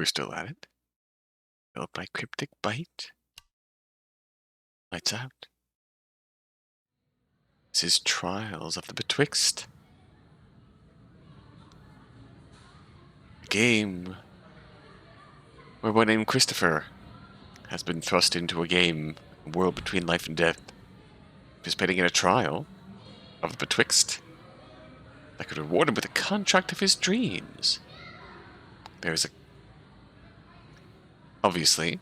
We're still at it. Built by CripticBite. Lights out. This is Trials of the Betwixt. A game where one named Christopher has been thrust into a world between life and death, participating in a trial of the Betwixt that could reward him with a contract of his dreams. There's obviously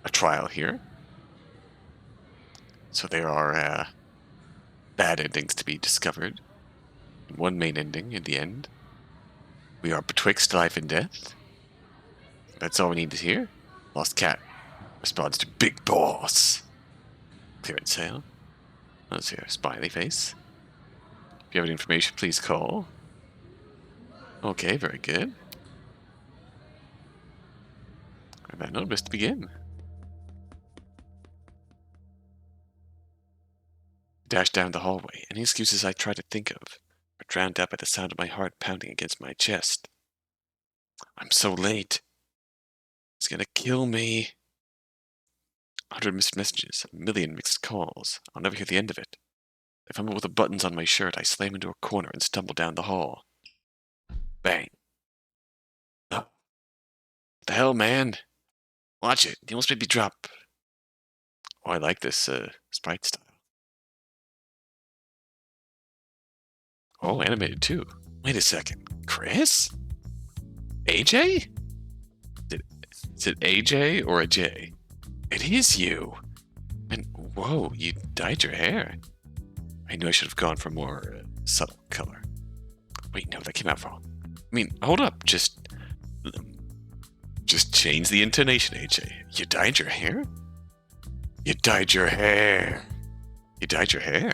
a trial here, so there are bad endings to be discovered, and one main ending in the end. We are betwixt life and death. That's all we need to hear. Lost Cat responds to Big Boss. Clearance sale. Let's see a smiley face. If you have any information, please call. Okay, very good. And that note, best to begin. Dash down the hallway. Any excuses I try to think of are drowned out by the sound of my heart pounding against my chest. I'm so late. It's gonna kill me. 100 missed messages, a million mixed calls. I'll never hear the end of it. I fumble with the buttons on my shirt. I slam into a corner and stumble down the hall. Bang. Oh. What the hell, man? Watch it. You almost made me drop. Oh, I like this sprite style. Oh, animated too. Wait a second. Chris? AJ? Is it AJ or a J? It is you. And whoa, you dyed your hair. I knew I should have gone for more subtle color. Wait, no, that came out wrong. I mean, hold up. Just change the intonation, AJ. You dyed your hair? You dyed your hair. You dyed your hair.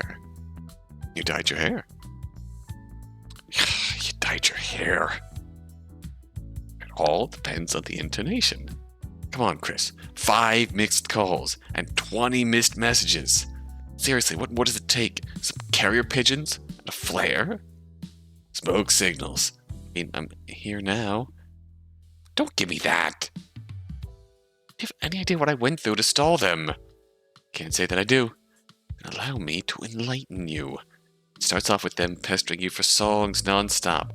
You dyed your hair. You dyed your hair. It all depends on the intonation. Come on, Chris. 5 mixed calls and 20 missed messages. Seriously, what does it take? Some carrier pigeons and a flare? Smoke signals. I mean, I'm here now. Don't give me that. Do you have any idea what I went through to stall them? Can't say that I do. And allow me to enlighten you. It starts off with them pestering you for songs non-stop.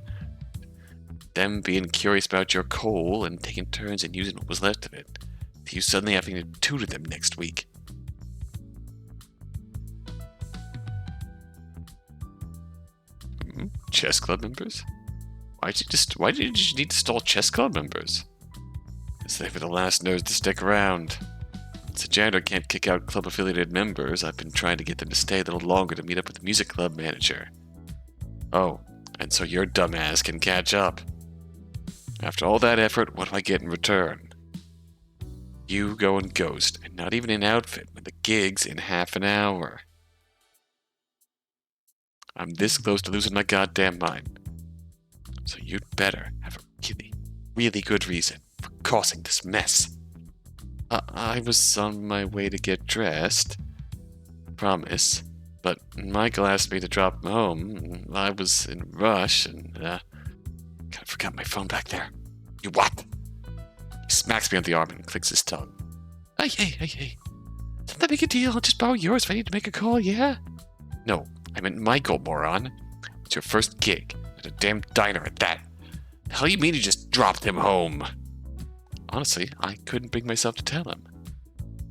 Them being curious about your coal and taking turns in using what was left of it. To you suddenly having to tutor them next week. Chess club members? Why did you need to stall chess club members? Because they were the last nerds to stick around. Since the janitor can't kick out club-affiliated members, I've been trying to get them to stay a little longer to meet up with the music club manager. Oh, and so your dumbass can catch up. After all that effort, what do I get in return? You go and ghost, and not even an outfit when the gig's in half an hour. I'm this close to losing my goddamn mind. So you'd better have a really, really good reason for causing this mess. I was on my way to get dressed. Promise. But Michael asked me to drop him home. I was in a rush and, kind of forgot my phone back there. You what? He smacks me on the arm and clicks his tongue. Hey. It's not that big a deal. I'll just borrow yours if I need to make a call, yeah? No, I meant Michael, moron. It's your first gig at a damn diner at that. The hell you mean you just dropped him home? Honestly, I couldn't bring myself to tell him.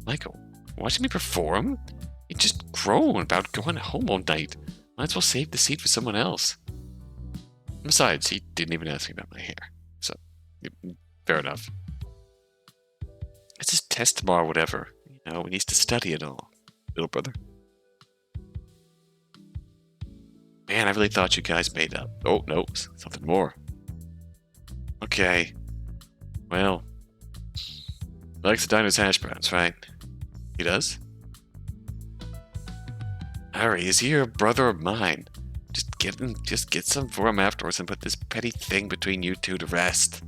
Michael, watching me perform? He just groaned about going home all night. Might as well save the seat for someone else. Besides, he didn't even ask me about my hair. So, fair enough. It's his test tomorrow, whatever. You know, he needs to study it all. Little brother. Man, I really thought you guys made up. Oh, no, something more. Okay. Well, he likes the diner's hash browns, right? He does? Harry, is he your brother or mine? Just get some for him afterwards and put this petty thing between you two to rest.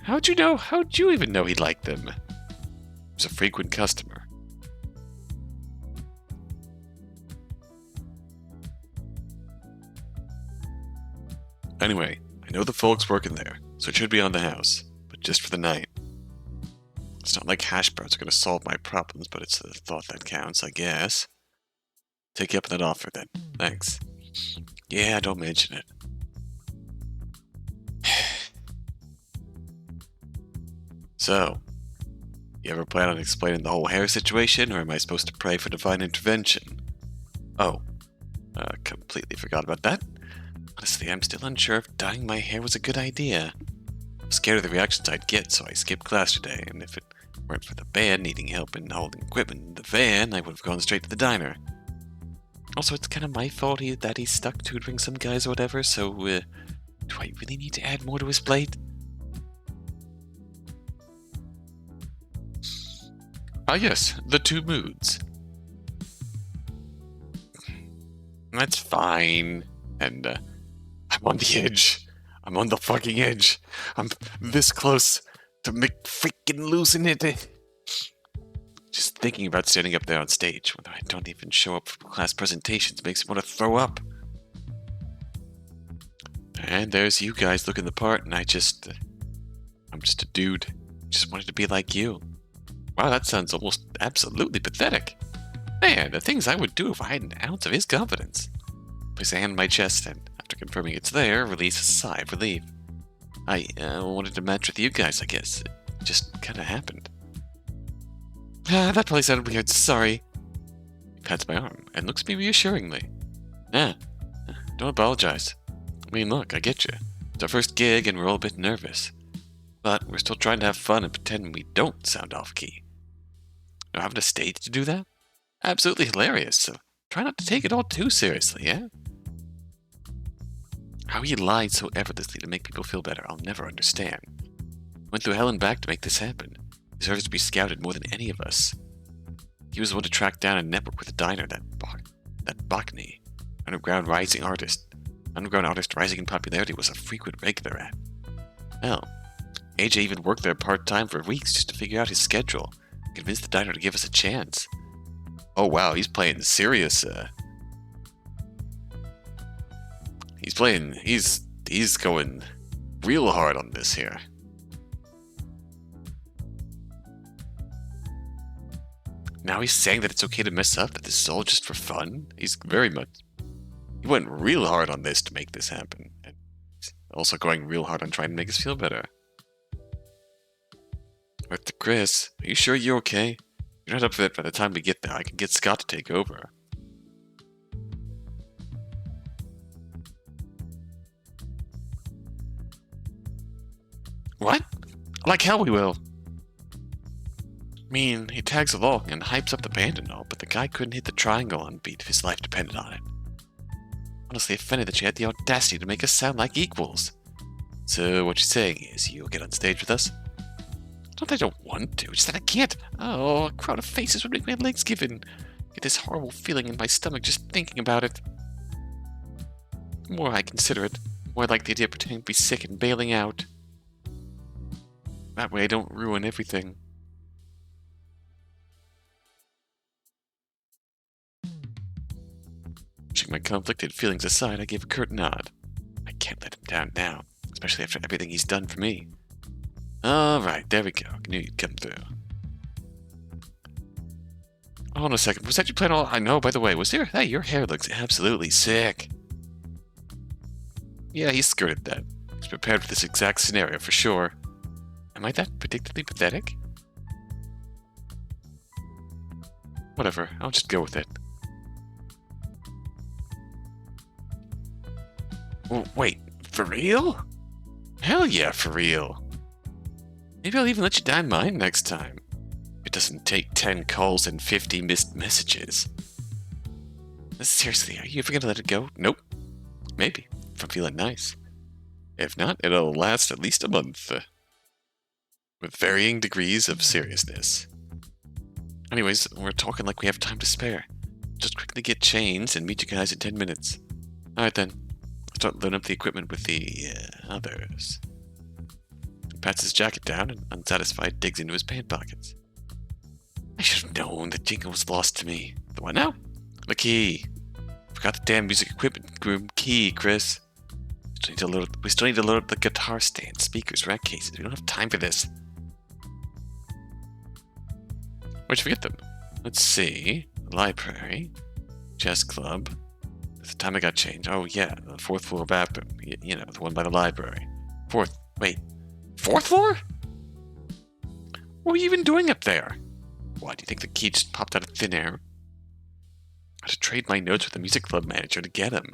How'd you even know he liked them? He was a frequent customer. Anyway, I know the folks working there, so it should be on the house. But just for the night. It's not like hash browns are going to solve my problems, but it's the thought that counts, I guess. Take you up on that offer, then. Thanks. Yeah, don't mention it. So, you ever plan on explaining the whole hair situation, or am I supposed to pray for divine intervention? Oh, completely forgot about that. Honestly, I'm still unsure if dyeing my hair was a good idea. I'm scared of the reactions I'd get, so I skipped class today, and if it weren't for the band needing help in holding equipment in the van, I would have gone straight to the diner. Also, it's kind of my fault that he's stuck tutoring some guys or whatever, so, do I really need to add more to his plate? Ah yes, the two moods. That's fine. And, I'm on the edge. I'm on the fucking edge. I'm this close to freaking losing it. Just thinking about standing up there on stage, whether I don't even show up for class presentations, makes me want to throw up. And there's you guys looking the part, and I'm just a dude. Just wanted to be like you. Wow, that sounds almost absolutely pathetic. Man, the things I would do if I had an ounce of his confidence. Place a hand on my chest, and after confirming it's there, release a sigh of relief. I wanted to match with you guys, I guess. It just kind of happened. That probably sounded weird, sorry. He pats my arm and looks at me reassuringly. Don't apologize. I mean, look, I get you. It's our first gig and we're all a bit nervous. But we're still trying to have fun and pretend we don't sound off-key. Now, having a stage to do that? Absolutely hilarious, so try not to take it all too seriously, yeah? How he lied so effortlessly to make people feel better, I'll never understand. Went through hell and back to make this happen. He deserves to be scouted more than any of us. He was the one to track down and network with the diner, that Bachny, underground artist rising in popularity, was a frequent regular at. Hell, Ajay even worked there part-time for weeks just to figure out his schedule, convinced the diner to give us a chance. Oh wow, he's playing serious, he's going real hard on this here. Now he's saying that it's okay to mess up, that this is all just for fun? He went real hard on this to make this happen. And he's also going real hard on trying to make us feel better. But to Chris, are you sure you're okay? You're not up for it by the time we get there. I can get Scott to take over. What? Like hell we will. I mean, he tags along and hypes up the band and all, but the guy couldn't hit the triangle on beat if his life depended on it. Honestly offended that you had the audacity to make us sound like equals. So what you're saying is you'll get on stage with us? Not that I don't want to, it's that I can't. Oh, a crowd of faces would make my legs give in. Get this horrible feeling in my stomach just thinking about it. The more I consider it, the more I like the idea of pretending to be sick and bailing out. That way I don't ruin everything. Pushing my conflicted feelings aside, I gave a curt nod. I can't let him down now, especially after everything he's done for me. Alright, there we go. I knew you'd come through. Hold on a second. Was that your plan all? I know, by the way. Hey, your hair looks absolutely sick. Yeah, he skirted that. He's prepared for this exact scenario for sure. Am I that predictably pathetic? Whatever, I'll just go with it. Wait, for real? Hell yeah, for real. Maybe I'll even let you dye mine next time. It doesn't take 10 calls and 50 missed messages. Seriously, are you ever gonna let it go? Nope. Maybe, if I'm feeling nice. If not, it'll last at least a month. With varying degrees of seriousness. Anyways, we're talking like we have time to spare. Just quickly get changed and meet you guys in 10 minutes. Alright then. I'll start loading up the equipment with the others. He pats his jacket down and, unsatisfied, digs into his pant pockets. I should have known the jingle was lost to me. The what now? The key. Forgot the damn music equipment room key, Chris. We still need to load up the guitar stand, speakers, rack cases. We don't have time for this. Where'd you forget them? Let's see. Library. Chess club. At the time I got changed. Oh, yeah. The 4th floor bathroom. You know, the one by the library. Wait. 4th floor? What were you even doing up there? Why, do you think the key just popped out of thin air? I should trade my notes with the music club manager to get him.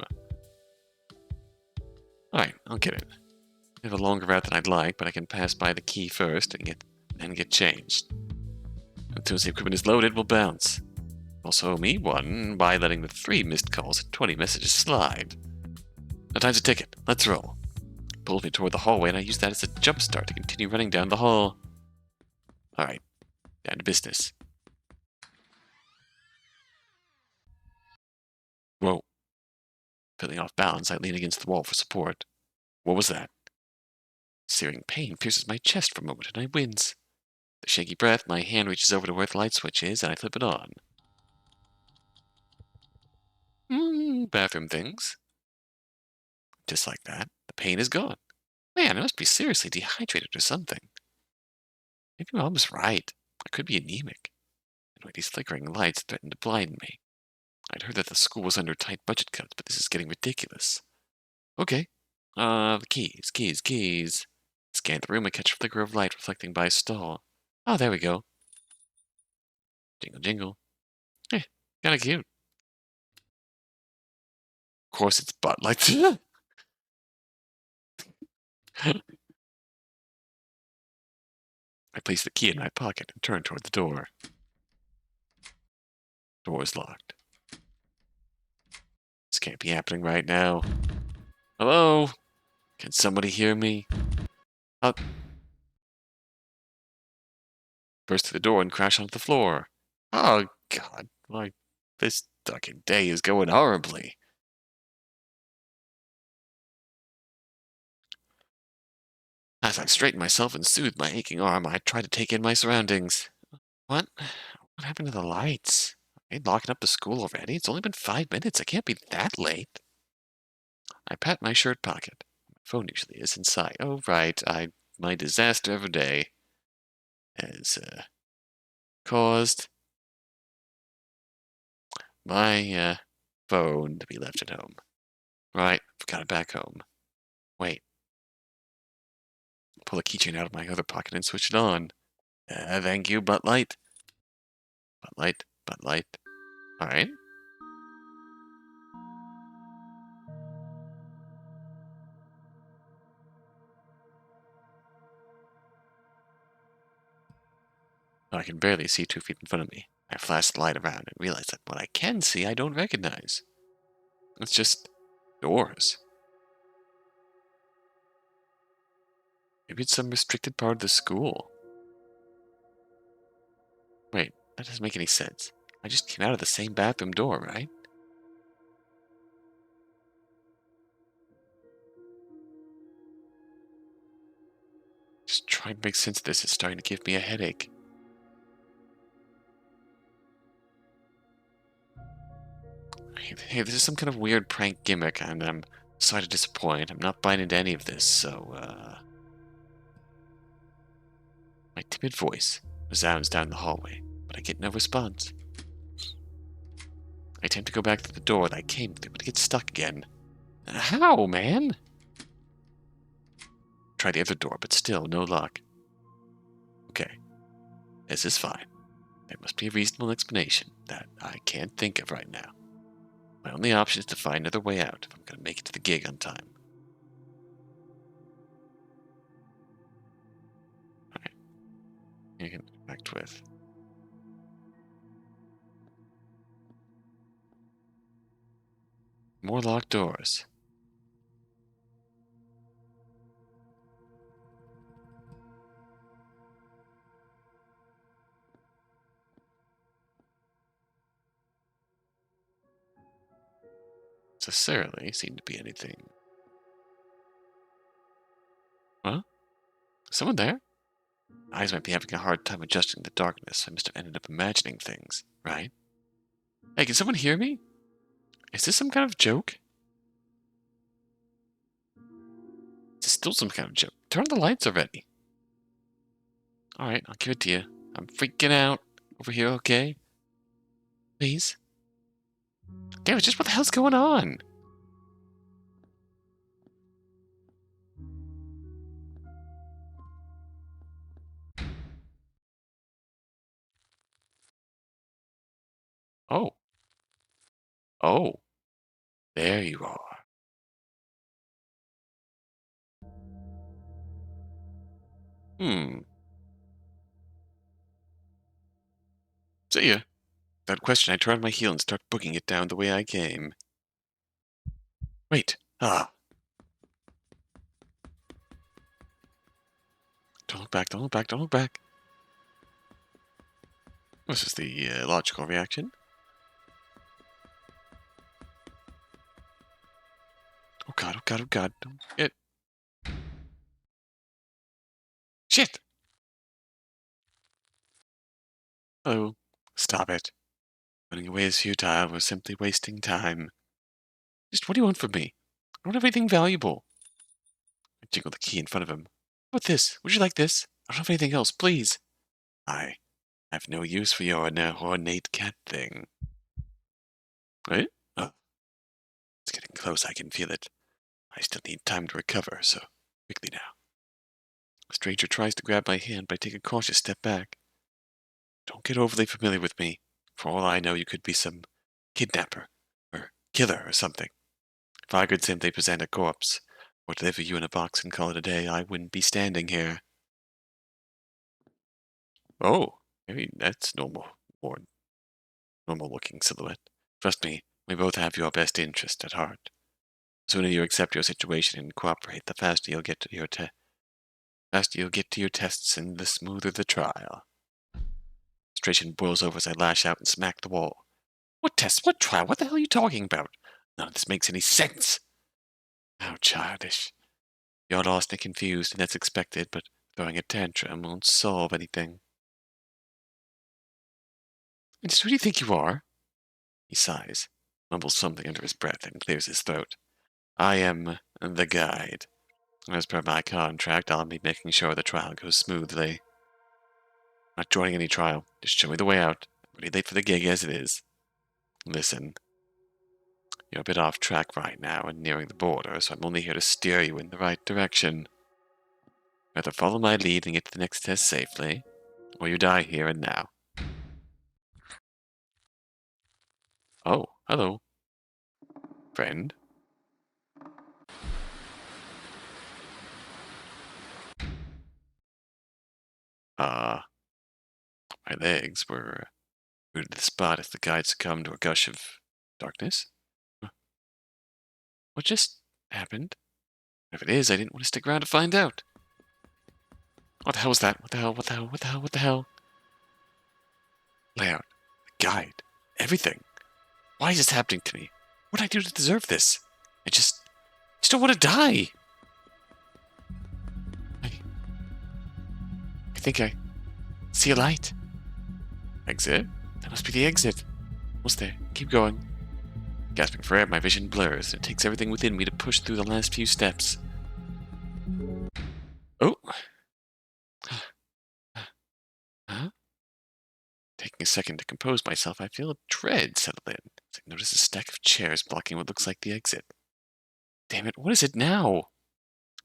Alright, I'll get it. I have a longer route than I'd like, but I can pass by the key first and get changed. As soon as the equipment is loaded, we'll bounce. Also owe me one by letting the 3 missed calls and 20 messages slide. Now time's a ticket. Let's roll. He pulls me toward the hallway, and I use that as a jump start to continue running down the hall. Alright, down to business. Whoa. Feeling off balance, I lean against the wall for support. What was that? Searing pain pierces my chest for a moment, and I wince. With a shaky breath, my hand reaches over to where the light switch is, and I flip it on. Bathroom things. Just like that, the pain is gone. Man, I must be seriously dehydrated or something. Maybe Mom was right. I could be anemic. Anyway, these flickering lights threaten to blind me. I'd heard that the school was under tight budget cuts, but this is getting ridiculous. Okay. The keys. Scan the room and catch a flicker of light reflecting by a stall. Oh, there we go. Jingle, jingle. Kinda cute. Of course it's butt like that. I place the key in my pocket and turn toward the door. Door is locked. This can't be happening right now. Hello? Can somebody hear me? Burst through the door and crash onto the floor. Oh, God. This fucking day is going horribly. As I straighten myself and soothe my aching arm, I try to take in my surroundings. What? What happened to the lights? Are they locking up the school already? It's only been 5 minutes. I can't be that late. I pat my shirt pocket. My phone usually is inside. Oh, right. My disaster of a day has caused my phone to be left at home. Right. Forgot it back home. Wait. Pull a keychain out of my other pocket and switch it on. Thank you, butt light. Butt light. Alright. I can barely see 2 feet in front of me. I flash the light around and realize that what I can see I don't recognize. It's just doors. Maybe it's some restricted part of the school. Wait, that doesn't make any sense. I just came out of the same bathroom door, right? Just trying to make sense of this is starting to give me a headache. Hey, this is some kind of weird prank gimmick, and I'm sorry to disappoint. I'm not buying into any of this, so, My timid voice resounds down the hallway, but I get no response. I attempt to go back to the door that I came through, but it gets stuck again. How, man? Try the other door, but still no luck. Okay, this is fine. There must be a reasonable explanation that I can't think of right now. My only option is to find another way out if I'm going to make it to the gig on time. Alright. You can interact with. More locked doors. Necessarily seem to be anything. Huh? Someone there? Eyes might be having a hard time adjusting to the darkness. I must have ended up imagining things, right? Hey, can someone hear me? Is this some kind of joke? still some kind of joke. Turn on the lights already. Alright, I'll give it to you. I'm freaking out over here, okay? Please? Damn it, just what the hell's going on? Oh. Oh. There you are. Hmm. See ya. Without question, I turn on my heel and start booking it down the way I came. Wait. Ah. Don't look back, don't look back, don't look back. This is the logical reaction. Oh god, oh god, oh god. Don't get... Shit! Oh, stop it. Running away is futile. We're simply wasting time. Just what do you want from me? I don't have anything valuable. I jiggle the key in front of him. How about this? Would you like this? I don't have anything else, please. I have no use for your ornate cat thing. Right? Oh, it's getting close. I can feel it. I still need time to recover, so quickly now. The stranger tries to grab my hand, but I take a cautious step back. Don't get overly familiar with me. For all I know, you could be some kidnapper or killer or something. If I could simply present a corpse or deliver you in a box and call it a day, I wouldn't be standing here. Oh, maybe that's normal or normal looking silhouette. Trust me, we both have your best interest at heart. The sooner you accept your situation and cooperate, the faster you'll get to your tests and the smoother the trial. Frustration boils over as I lash out and smack the wall. What tests? What trial? What the hell are you talking about? None of this makes any sense. How childish. You're lost and confused, and that's expected, but throwing a tantrum won't solve anything. And just who do you think you are? He sighs, mumbles something under his breath, and clears his throat. I am the guide. As per my contract, I'll be making sure the trial goes smoothly. Not joining any trial. Just show me the way out. I'm pretty late for the gig as it is. Listen, you're a bit off track right now and nearing the border, so I'm only here to steer you in the right direction. Either follow my lead and get to the next test safely, or you die here and now. Oh, hello, friend. My legs were rooted to the spot as the guide succumbed to a gush of darkness. What just happened? If it is, I didn't want to stick around to find out. What the hell was that? What the hell? What the hell? What the hell? What the hell? Layout. Guide. Everything. Why is this happening to me? What did I do to deserve this? I just don't want to die. I think I see a light. Exit? That must be the exit. What's there? Keep going. Gasping for air, my vision blurs, and it takes everything within me to push through the last few steps. Oh. Huh? Taking a second to compose myself, I feel a dread settle in. As I notice a stack of chairs blocking what looks like the exit. Damn it, what is it now?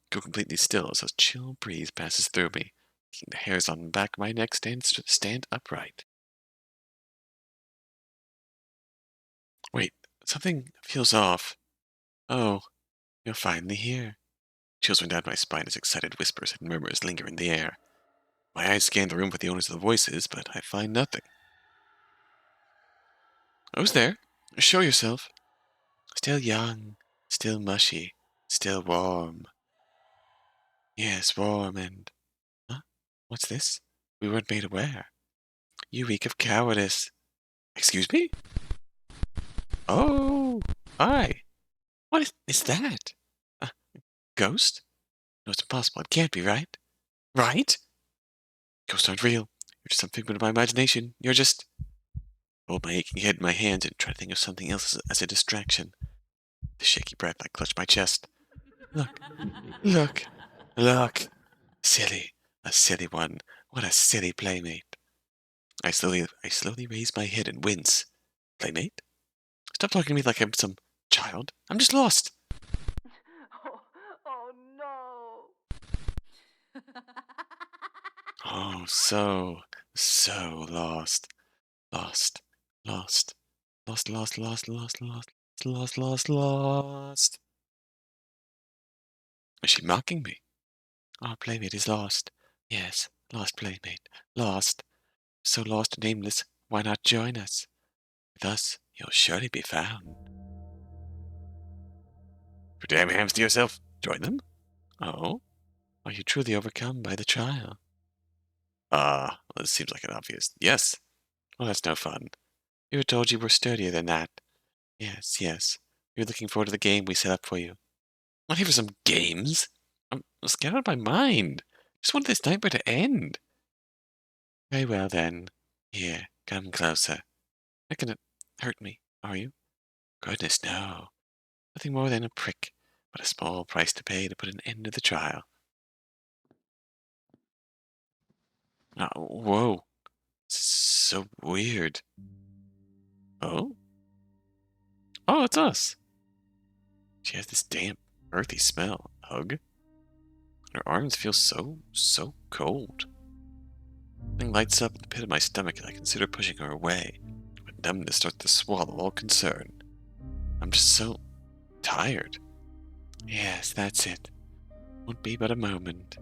Go completely still as a chill breeze passes through me, making the hairs on the back of my neck stand upright. Wait, something feels off. Oh, you're finally here. Chills run down my spine as excited whispers and murmurs linger in the air. My eyes scan the room for the owners of the voices, but I find nothing. Who's there? Show yourself. Still young, still mushy, still warm. Yes, warm and... Huh? What's this? We weren't made aware. You reek of cowardice. Excuse me? Oh, hi. What is that? A ghost? No, it's impossible. It can't be, right? Right? Ghosts aren't real. You're just some figment of my imagination. You're just... Hold my aching head in my hands and try to think of something else as a distraction. The shaky breath, I clutch my chest. Look. Look. Look! Silly. A silly one. What a silly playmate. I slowly raise my head and wince. Playmate? Stop talking to me like I'm some child. I'm just lost. Oh no! Oh, so lost. Lost. Lost. Lost. Is she mocking me? Our playmate is lost. Yes, lost playmate. Lost. So lost and aimless, why not join us? With us, you'll surely be found. For damn hams to yourself. Join them? Oh? Are you truly overcome by the trial? Well, this seems like an obvious yes. Well, that's no fun. We were told you were sturdier than that. Yes. We were looking forward to the game we set up for you. Not here for some games. I'm scared out of my mind. Just want this nightmare to end. Very well, then. Here, come closer. Not gonna hurt me, are you? Goodness, no. Nothing more than a prick, but a small price to pay to put an end to the trial. Whoa. So weird. Oh? Oh, it's us. She has this damp, earthy smell. Hug? Her arms feel so cold. Something lights up in the pit of my stomach and I consider pushing her away. But numbness starts to swallow all concern. I'm just so tired. Yes, that's it. Won't be but a moment.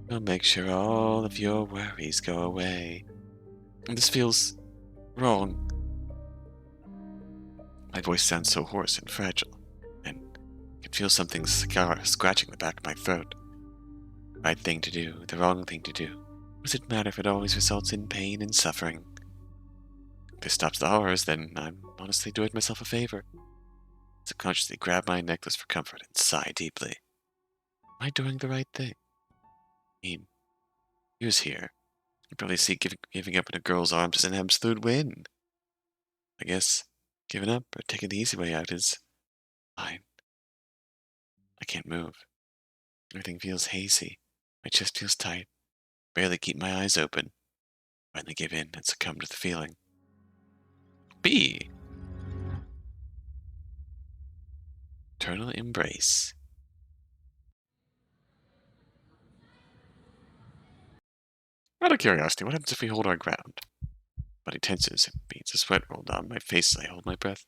I'll make sure all of your worries go away. And this feels wrong. My voice sounds so hoarse and fragile, and I can feel something scratching the back of my throat. The right thing to do, the wrong thing to do. What does it matter if it always results in pain and suffering? If this stops the horrors, then I'm honestly doing myself a favor. Subconsciously grab my necklace for comfort and sigh deeply. Am I doing the right thing? I mean, he was here. You probably see giving up in a girl's arms is an absolute win. I guess giving up or taking the easy way out is fine. I can't move. Everything feels hazy. My chest feels tight. Barely keep my eyes open. Finally give in and succumb to the feeling. B. Eternal embrace. Out of curiosity, what happens if we hold our ground? Body tenses, it beats a sweat roll down my face as I hold my breath.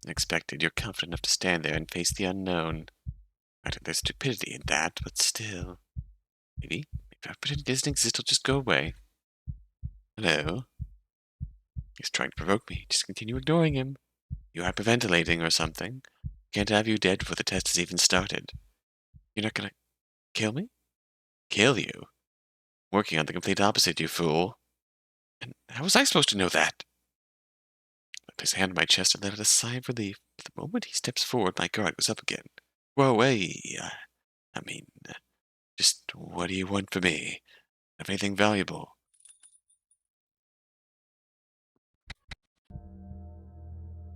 Unexpected, you're confident enough to stand there and face the unknown. Granted, there's stupidity in that, but still. Maybe if I pretend it doesn't exist, it'll just go away. Hello? He's trying to provoke me. Just continue ignoring him. You hyperventilating or something. Can't have you dead before the test has even started. You're not gonna kill me? Kill you? Working on the complete opposite, you fool. And how was I supposed to know that? I place a hand on my chest and let out a sigh of relief. The moment he steps forward, my guard goes up again. Whoa, hey, I mean, just what do you want from me? Have anything valuable?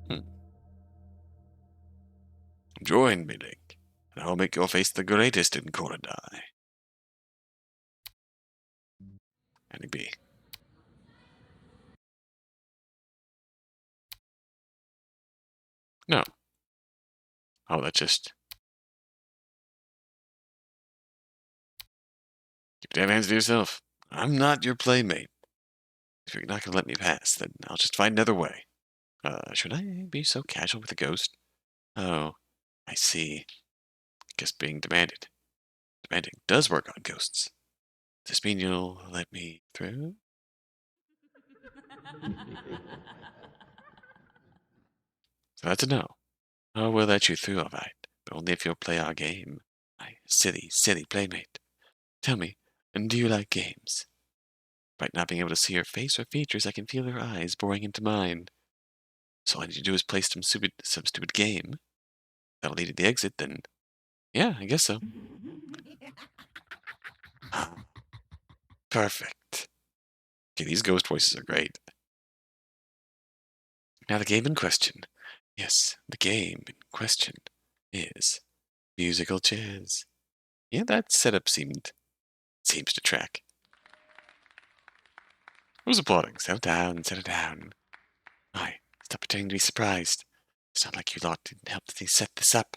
Hmm. Join me, Link, and I'll make your face the greatest in Korodai. Annie B. No. Oh, that's just... Keep your damn hands to yourself. I'm not your playmate. If you're not going to let me pass, then I'll just find another way. Should I be so casual with a ghost? Oh, I see. Guess being demanding does work on ghosts. Does this mean you'll let me through? So that's a no. Oh, we'll let you through, all right, but only if you'll play our game. My silly playmate. Tell me, do you like games? Despite not being able to see her face or features, I can feel her eyes boring into mine. So all I need to do is play some stupid game. That'll lead to the exit, then yeah, I guess so. Perfect. Okay, these ghost voices are great. Now the game in question. Yes, the game in question is Musical chairs. Yeah, that setup seems to track. Who's applauding? Settle down, settle down. Aye, stop pretending to be surprised. It's not like you lot didn't help me set this up.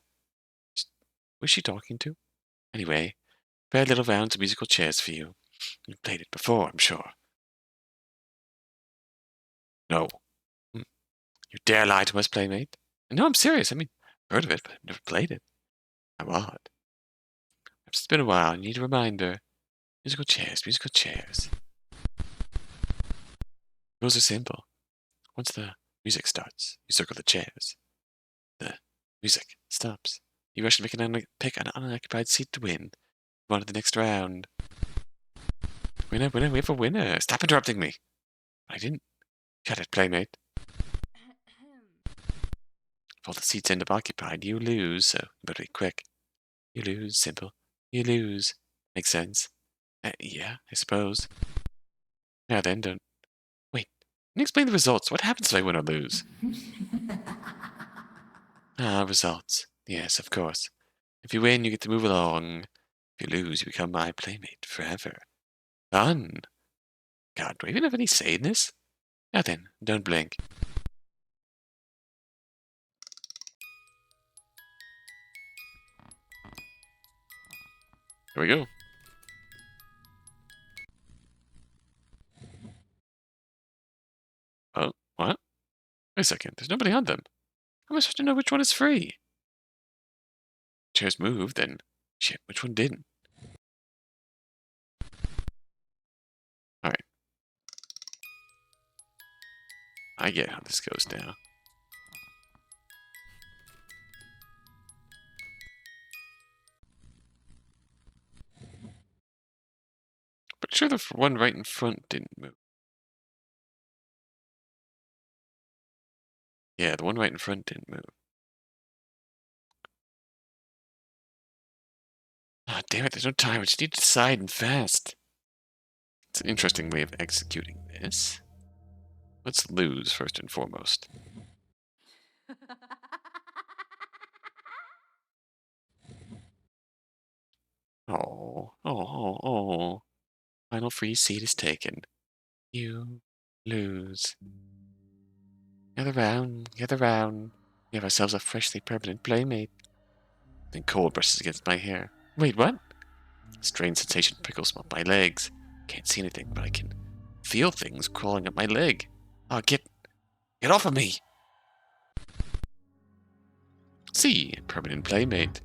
Who's she talking to? Anyway, prepared little rounds of musical chairs for you. You've played it before, I'm sure. No. You dare lie to us, playmate? No, I'm serious. I mean, heard of it, but I've never played it. How odd. Perhaps it's been a while. You need a reminder. Musical chairs, musical chairs. Rules are simple. Once the music starts, you circle the chairs. The music stops. You rush to pick an unoccupied seat to win. Move on to the next round. Winner, winner, we have a winner. Stop interrupting me. I didn't. Shut it, playmate. If all the seats end up occupied, you lose, so you better be quick. You lose, simple. You lose. Makes sense. Yeah, I suppose. Now then, don't... Wait, can you explain the results? What happens if I win or lose? Results. Yes, of course. If you win, you get to move along. If you lose, you become my playmate forever. Fun. God, do I even have any say in this? Now then, don't blink. Here we go. Oh, what? Wait a second, there's nobody on them. How am I supposed to know which one is free? Chairs moved, then... Shit, which one didn't? Alright. I get how this goes now. But sure the one right in front didn't move. Yeah, the one right in front didn't move. Ah, damn it, there's no time. I just need to decide and fast. It's an interesting way of executing this. Let's lose first and foremost. Oh. Final free seat is taken. You lose. Gather round, gather round. We have ourselves a freshly permanent playmate. Then cold brushes against my hair. Wait, what? A strange sensation prickles up my legs. Can't see anything, but I can feel things crawling up my leg. Oh, get off of me! See, permanent playmate.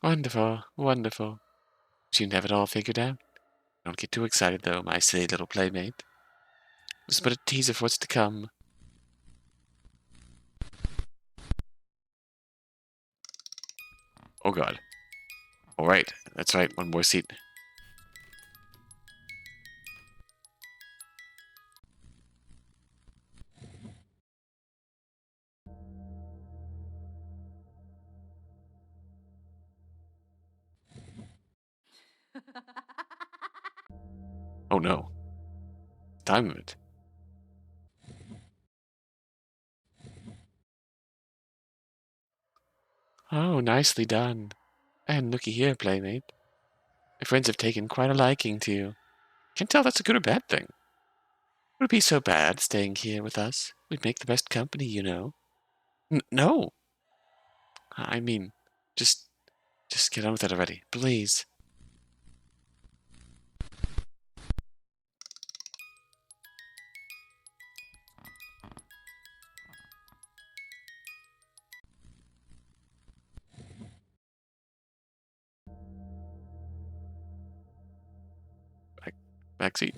Wonderful, wonderful. Seem to have it all figured out. Don't get too excited, though, my silly little playmate. Just but a teaser for what's to come. Oh god. Alright, that's right, one more seat. Oh no. Time limit. Oh, nicely done. And looky here, playmate. My friends have taken quite a liking to you. Can't tell if that's a good or bad thing. Would it be so bad staying here with us? We'd make the best company, you know. No. I mean, just get on with it already, please. Backseat.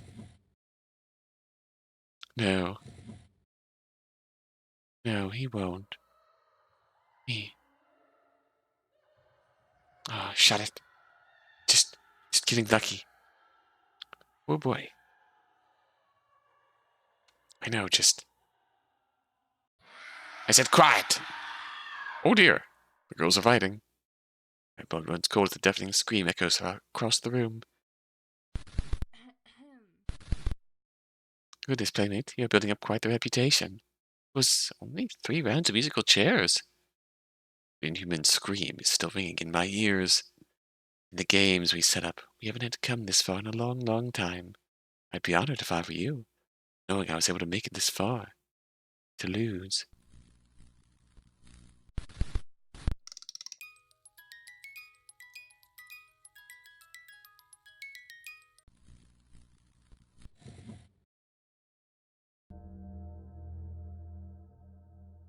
No. No, he won't. He. Oh, shut it. Just getting lucky. Oh boy. I know, just... I said quiet! Oh dear. The girls are fighting. My blood runs cold as the deafening scream echoes across the room. Goodness, Playmate, you're building up quite the reputation. It was only 3 rounds of musical chairs. The inhuman scream is still ringing in my ears. In the games we set up, we haven't had to come this far in a long, long time. I'd be honored if I were you, knowing I was able to make it this far. To lose.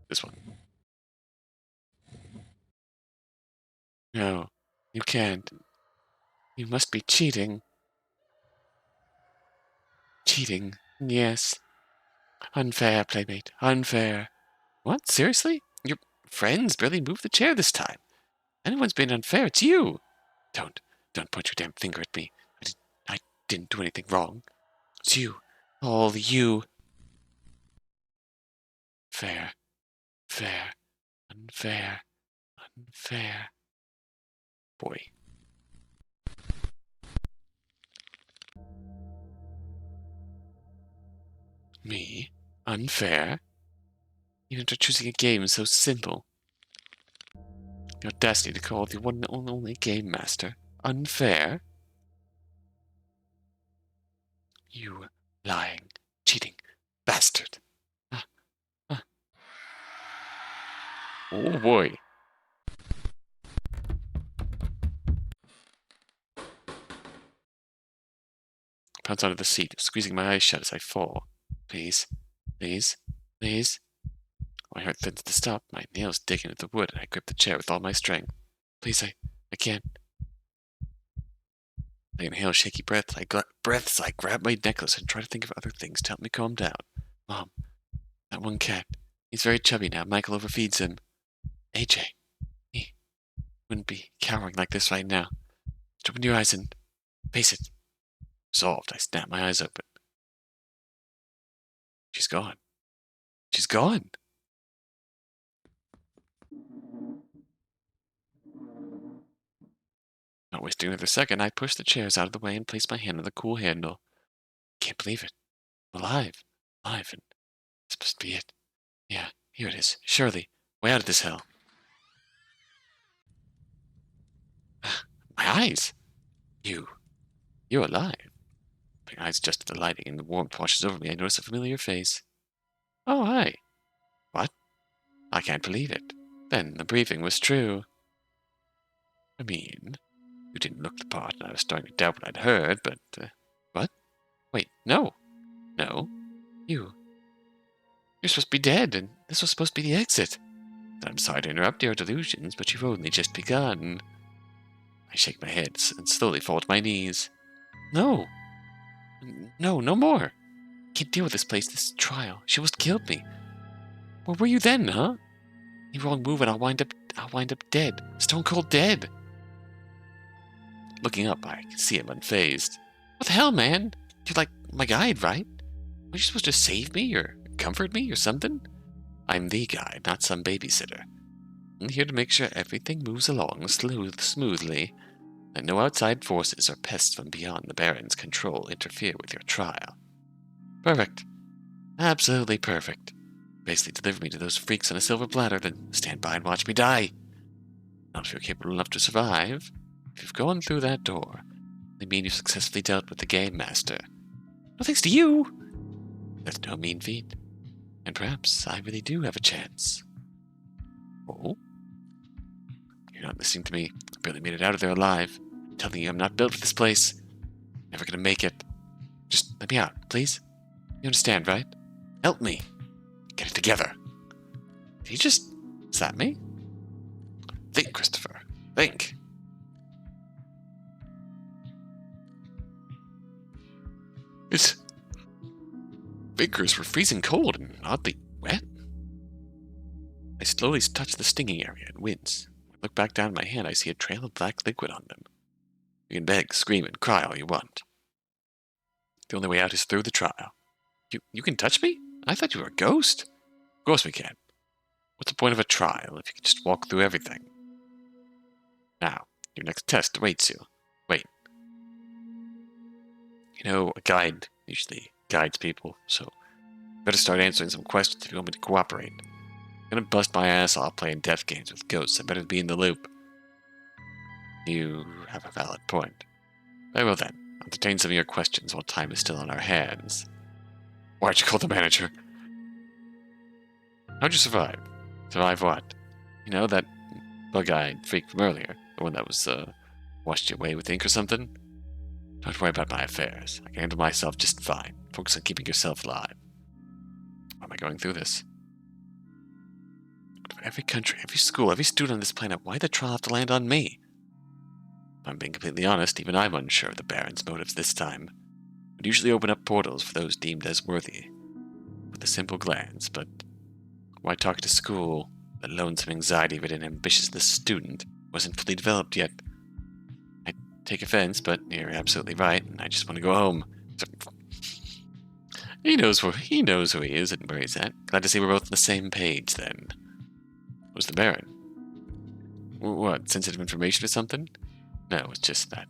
This one. No, you can't. You must be cheating. Cheating, yes. Unfair, Playmate, unfair. What, seriously? Your friends barely moved the chair this time. Anyone's been unfair, it's you. Don't point your damn finger at me. I didn't do anything wrong. It's you. All you. Fair, fair, unfair, unfair. Boy. Me? Unfair? Even after choosing a game so simple. The audacity to call the one and only game master unfair? You lying, cheating bastard. Ah, ah. Oh boy. Pounce onto the seat, squeezing my eyes shut as I fall. Please, please, please. My heart threatens to stop, my nails dig into the wood, and I grip the chair with all my strength. Please, I can't. I inhale shaky breaths. I grab my necklace and try to think of other things to help me calm down. Mom, that one cat. He's very chubby now. Michael overfeeds him. Ajay, he wouldn't be cowering like this right now. Just open your eyes and face it. Resolved, I snap my eyes open. She's gone. She's gone. Not wasting another second, I push the chairs out of the way and place my hand on the cool handle. Can't believe it. I'm alive. Alive, and it's supposed to be it. Yeah, here it is. Surely. Way out of this hell. My eyes! You're alive. My eyes adjust to the lighting, and the warmth washes over me. I notice a familiar face. Oh, hi. What? I can't believe it. Then the briefing was true. I mean, you didn't look the part, and I was starting to doubt what I'd heard, but, what? Wait, no. No. You're supposed to be dead, and this was supposed to be the exit. I'm sorry to interrupt your delusions, but you've only just begun. I shake my head and slowly fall to my knees. No. No, no more. I can't deal with this place, this trial. She almost killed me. Where were you then, huh? Any wrong move and I'll wind up dead. Stone cold dead. Looking up, I can see him unfazed. What the hell, man? You're like my guide, right? Were you supposed to save me or comfort me or something? I'm the guide, not some babysitter. I'm here to make sure everything moves along smoothly, that no outside forces or pests from beyond the Baron's control interfere with your trial. Perfect. Absolutely perfect. Basically deliver me to those freaks on a silver platter, then stand by and watch me die. Not if you're capable enough to survive. If you've gone through that door, they mean you've successfully dealt with the game master. No thanks to you! That's no mean feat. And perhaps I really do have a chance. Oh? You're not listening to me. I barely made it out of there alive. I'm telling you, I'm not built for this place. Never gonna make it. Just let me out, please. You understand, right? Help me. Get it together. Did he just slap me? Think, Christopher. Think. His fingers were freezing cold and oddly wet. I slowly touch the stinging area and wince. When I look back down at my hand, I see a trail of black liquid on them. You can beg, scream, and cry all you want. The only way out is through the trial. You can touch me? I thought you were a ghost. Of course we can. What's the point of a trial if you can just walk through everything? Now, your next test awaits you. Wait. You know, a guide usually guides people, so better start answering some questions if you want me to cooperate. I'm gonna bust my ass off playing death games with ghosts. I better be in the loop. You have a valid point. Very well then. I'll entertain some of your questions while time is still on our hands. Why'd you call the manager? How'd you survive? Survive what? You know, that bug-eyed freak from earlier? The one that was, washed you away with ink or something? Don't worry about my affairs. I can handle myself just fine. Focus on keeping yourself alive. Why am I going through this? Every country, every school, every student on this planet, why the trial have to land on me? If I'm being completely honest, even I'm unsure of the Baron's motives this time. Would usually open up portals for those deemed as worthy, with a simple glance, but why talk to school, let alone some anxiety-ridden, ambitious student wasn't fully developed yet? I take offense, but you're absolutely right, and I just want to go home. So, he knows who he is and where he's at. Glad to see we're both on the same page, then. Who's the Baron? What, sensitive information or something? No, it's just that.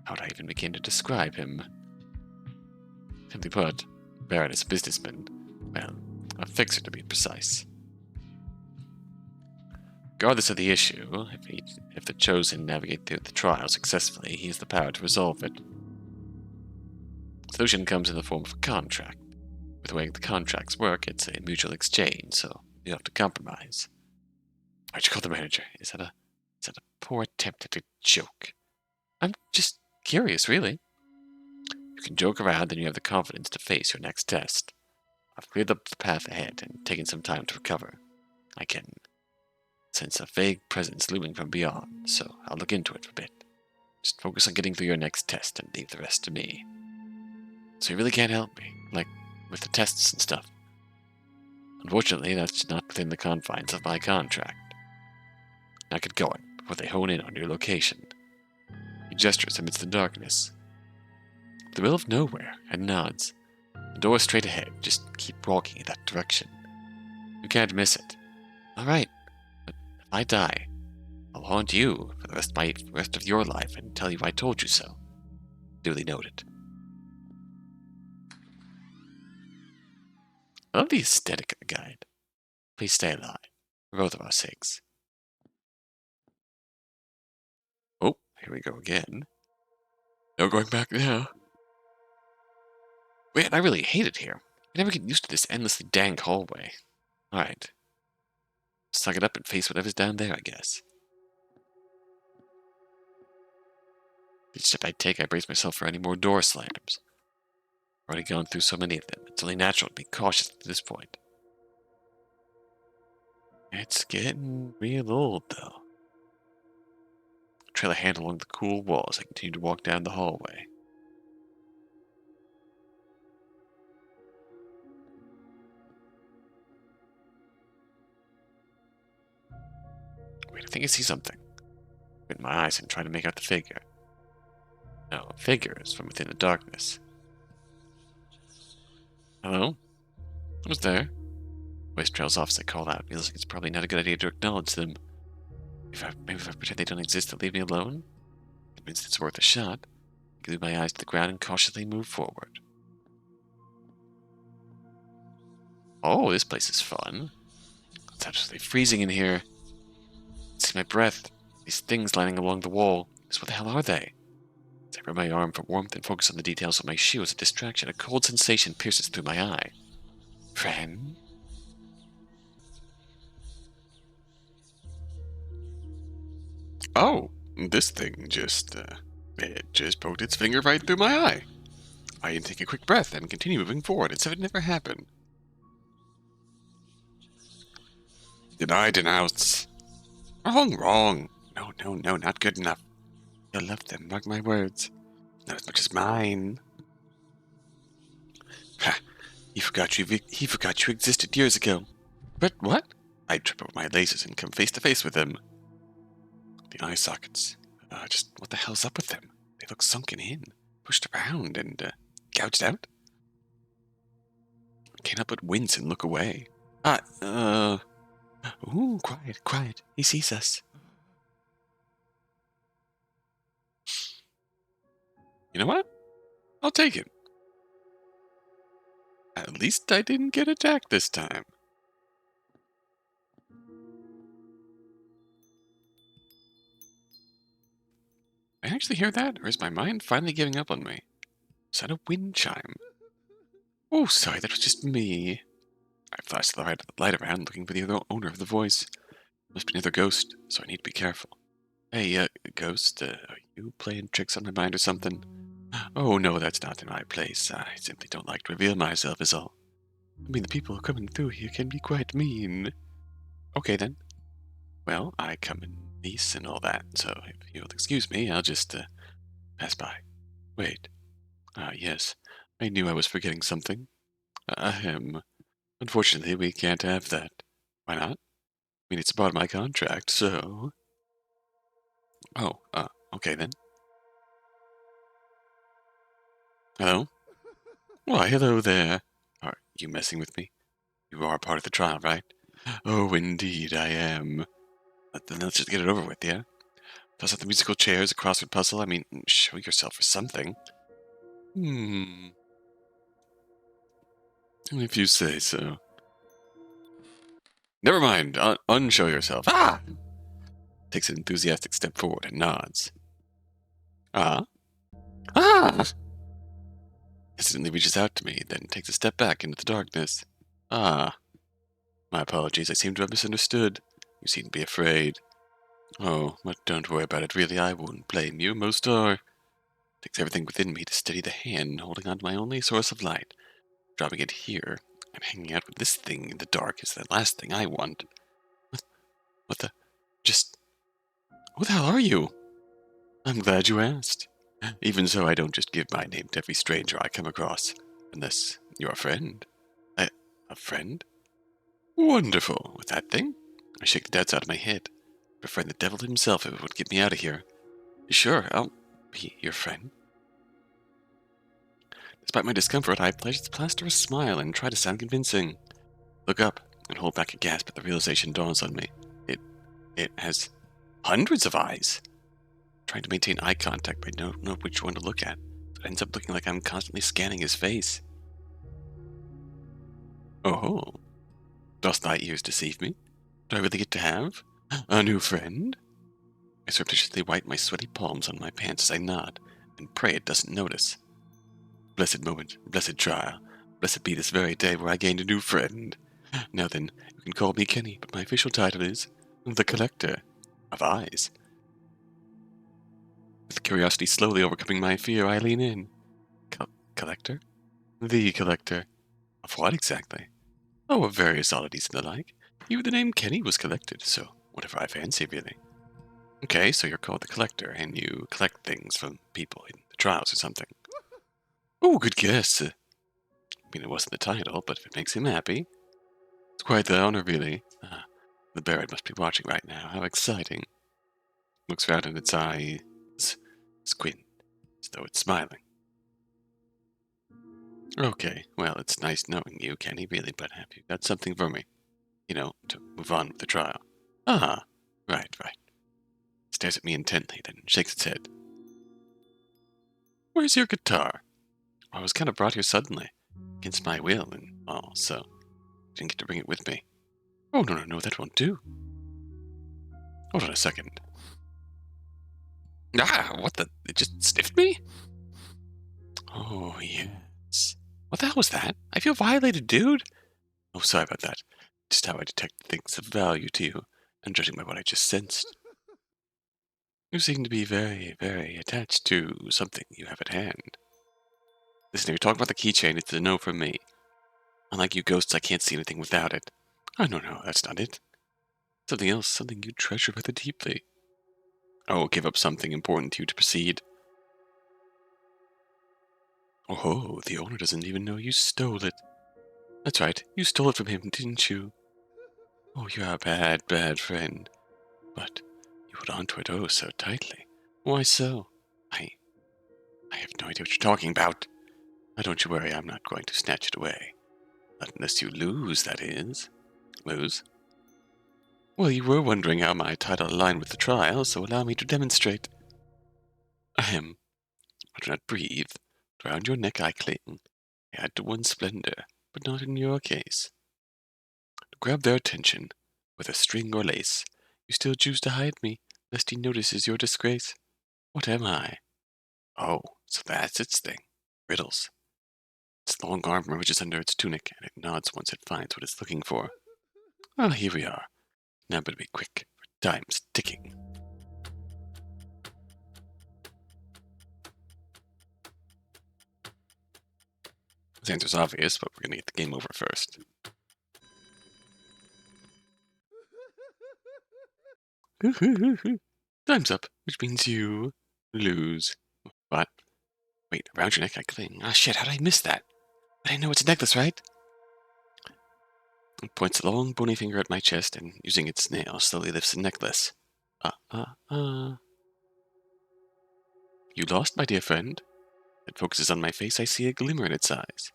How would I even begin to describe him? Simply put, Baron is a businessman. Well, a fixer to be precise. Regardless of the issue, if the Chosen navigate through the trial successfully, he has the power to resolve it. The solution comes in the form of a contract. With the way the contracts work, it's a mutual exchange, so you have to compromise. Why'd you call the manager? Is that a poor attempt at a joke? I'm just curious, really. You can joke around, and you have the confidence to face your next test. I've cleared up the path ahead and taken some time to recover. I can sense a vague presence looming from beyond, so I'll look into it for a bit. Just focus on getting through your next test and leave the rest to me. So you really can't help me, like with the tests and stuff. Unfortunately, that's not within the confines of my contract. Now get going, before they hone in on your location. He gestures amidst the darkness. The middle of nowhere, and nods. The door is straight ahead, just keep walking in that direction. You can't miss it. Alright, but if I die, I'll haunt you for the rest of your life and tell you I told you so. Duly noted. I love the aesthetic of the guide. Please stay alive, for both of our sakes. Oh, here we go again. No going back now. Man, I really hate it here. I never get used to this endlessly dank hallway. Alright. Suck it up and face whatever's down there, I guess. Each step I take, I brace myself for any more door slams. I've already gone through so many of them, it's only natural to be cautious at this point. It's getting real old, though. I trail a hand along the cool wall as I continue to walk down the hallway. Wait, I think I see something. I open my eyes and try to make out the figure. No, figures from within the darkness. Hello? Who's there? Voice trails off as I call out. Feels like it's probably not a good idea to acknowledge them. Maybe if I pretend they don't exist, they'll leave me alone? Convinced it's worth a shot, I glue my eyes to the ground and cautiously move forward. Oh, this place is fun. It's absolutely freezing in here. I see my breath. These things lining along the wall. What the hell are they? As I rub my arm for warmth and focus on the details of my shoe as a distraction, a cold sensation pierces through my eye. Friend? Oh, this thing it just poked its finger right through my eye. I take a quick breath and continue moving forward as if it never happened. Did I denounce? Wrong. No, not good enough. You'll love them, mark my words. Not as much as mine. Ha! He forgot you existed years ago. But what? I trip over my lasers and come face to face with them. The eye sockets. Just what the hell's up with them? They look sunken in, pushed around, and gouged out. I can't help but wince and look away. Ooh, quiet. He sees us. You know what? I'll take it. At least I didn't get attacked this time. I actually hear that, or is my mind finally giving up on me? Is that a wind chime? Oh, sorry, that was just me. I flashed the light around, looking for the other owner of the voice. Must be another ghost, so I need to be careful. Hey, ghost, are you playing tricks on my mind or something? Oh, no, that's not in my place. I simply don't like to reveal myself, is all. I mean, the people coming through here can be quite mean. Okay, then. Well, I come in peace and all that, so if you'll excuse me, I'll just, pass by. Wait. Ah, yes. I knew I was forgetting something. Ahem. Unfortunately, we can't have that. Why not? I mean, it's part of my contract, so... Oh, okay then. Hello? Why, hello there. Are you messing with me? You are part of the trial, right? Oh, indeed, I am. Then let's just get it over with, yeah? Toss out the musical chairs, a crossword puzzle. I mean, show yourself or something. If you say so. Never mind. Unshow yourself. Ah! Takes an enthusiastic step forward and nods. Ah? Ah! Hesitantly reaches out to me, then takes a step back into the darkness. Ah. My apologies. I seem to have misunderstood. You seem to be afraid. Oh, but don't worry about it. Really, I won't blame you. Most are. Takes everything within me to steady the hand holding on to my only source of light. Dropping it here and hanging out with this thing in the dark is the last thing I want. What the? Just... Who the hell are you? I'm glad you asked. Even so, I don't just give my name to every stranger I come across. Unless you're a friend. A friend? Wonderful. With that thing? I shake the doubts out of my head. Befriend the devil himself if it would get me out of here. Sure, I'll be your friend. Despite my discomfort, I plaster a smile and try to sound convincing. Look up and hold back a gasp at the realization dawns on me. It has hundreds of eyes. Trying to maintain eye contact, but I don't know which one to look at. It ends up looking like I'm constantly scanning his face. Oh, dost thy ears deceive me? Do I really get to have a new friend? I surreptitiously wipe my sweaty palms on my pants as I nod, and pray it doesn't notice. Blessed moment, blessed trial, blessed be this very day where I gained a new friend. Now then, you can call me Kenny, but my official title is the Collector of Eyes. With curiosity slowly overcoming my fear, I lean in. Collector? The Collector. Of what exactly? Oh, of various oddities and the like. Even the name Kenny was collected, so whatever I fancy, really. Okay, so you're called the Collector, and you collect things from people in the trials or something. Oh, good guess. I mean, it wasn't the title, but if it makes him happy. It's quite the honor, really. The Baron must be watching right now. How exciting. Looks round in its eyes, squint, as though it's smiling. Okay, well, it's nice knowing you, Kenny, really, but have you got something for me? You know, to move on with the trial. Ah, right. Stares at me intently, then shakes its head. Where's your guitar? I was kind of brought here suddenly, against my will and all, so didn't get to bring it with me. Oh, no, that won't do. Hold on a second. Ah, what the? It just sniffed me? Oh, yes. What the hell was that? I feel violated, dude. Oh, sorry about that. Just how I detect things of value to you, and judging by what I just sensed. You seem to be very, very attached to something you have at hand. Listen, if you're talking about the keychain, it's a no from me. Unlike you ghosts, I can't see anything without it. Oh, no, that's not it. Something else, something you treasure rather deeply. Oh, give up something important to you to proceed. Oh, the owner doesn't even know you stole it. That's right, you stole it from him, didn't you? Oh, you're a bad friend. But you hold on to it oh so tightly. Why so? I have no idea what you're talking about. Now don't you worry, I'm not going to snatch it away. Not unless you lose, that is. Lose? Well, you were wondering how my title aligned with the trial, so allow me to demonstrate. Ahem. I do not breathe. Round your neck I cling. Add to one splendor. but not in your case. To grab their attention, whether string or lace, you still choose to hide me, lest he notices your disgrace. What am I? Oh, so that's its thing. Riddles. Its long arm emerges under its tunic, and it nods once it finds what it's looking for. Well, here we are. Now better be quick, for time's ticking. The answer's obvious, but we're gonna get the game over first. Time's up, which means you lose. What? Wait, around your neck I cling. Ah, shit, how did I miss that? But I know it's a necklace, right? It points a long, bony finger at my chest and, using its nail, slowly lifts the necklace. You lost, my dear friend? It focuses on my face. I see a glimmer in its eyes.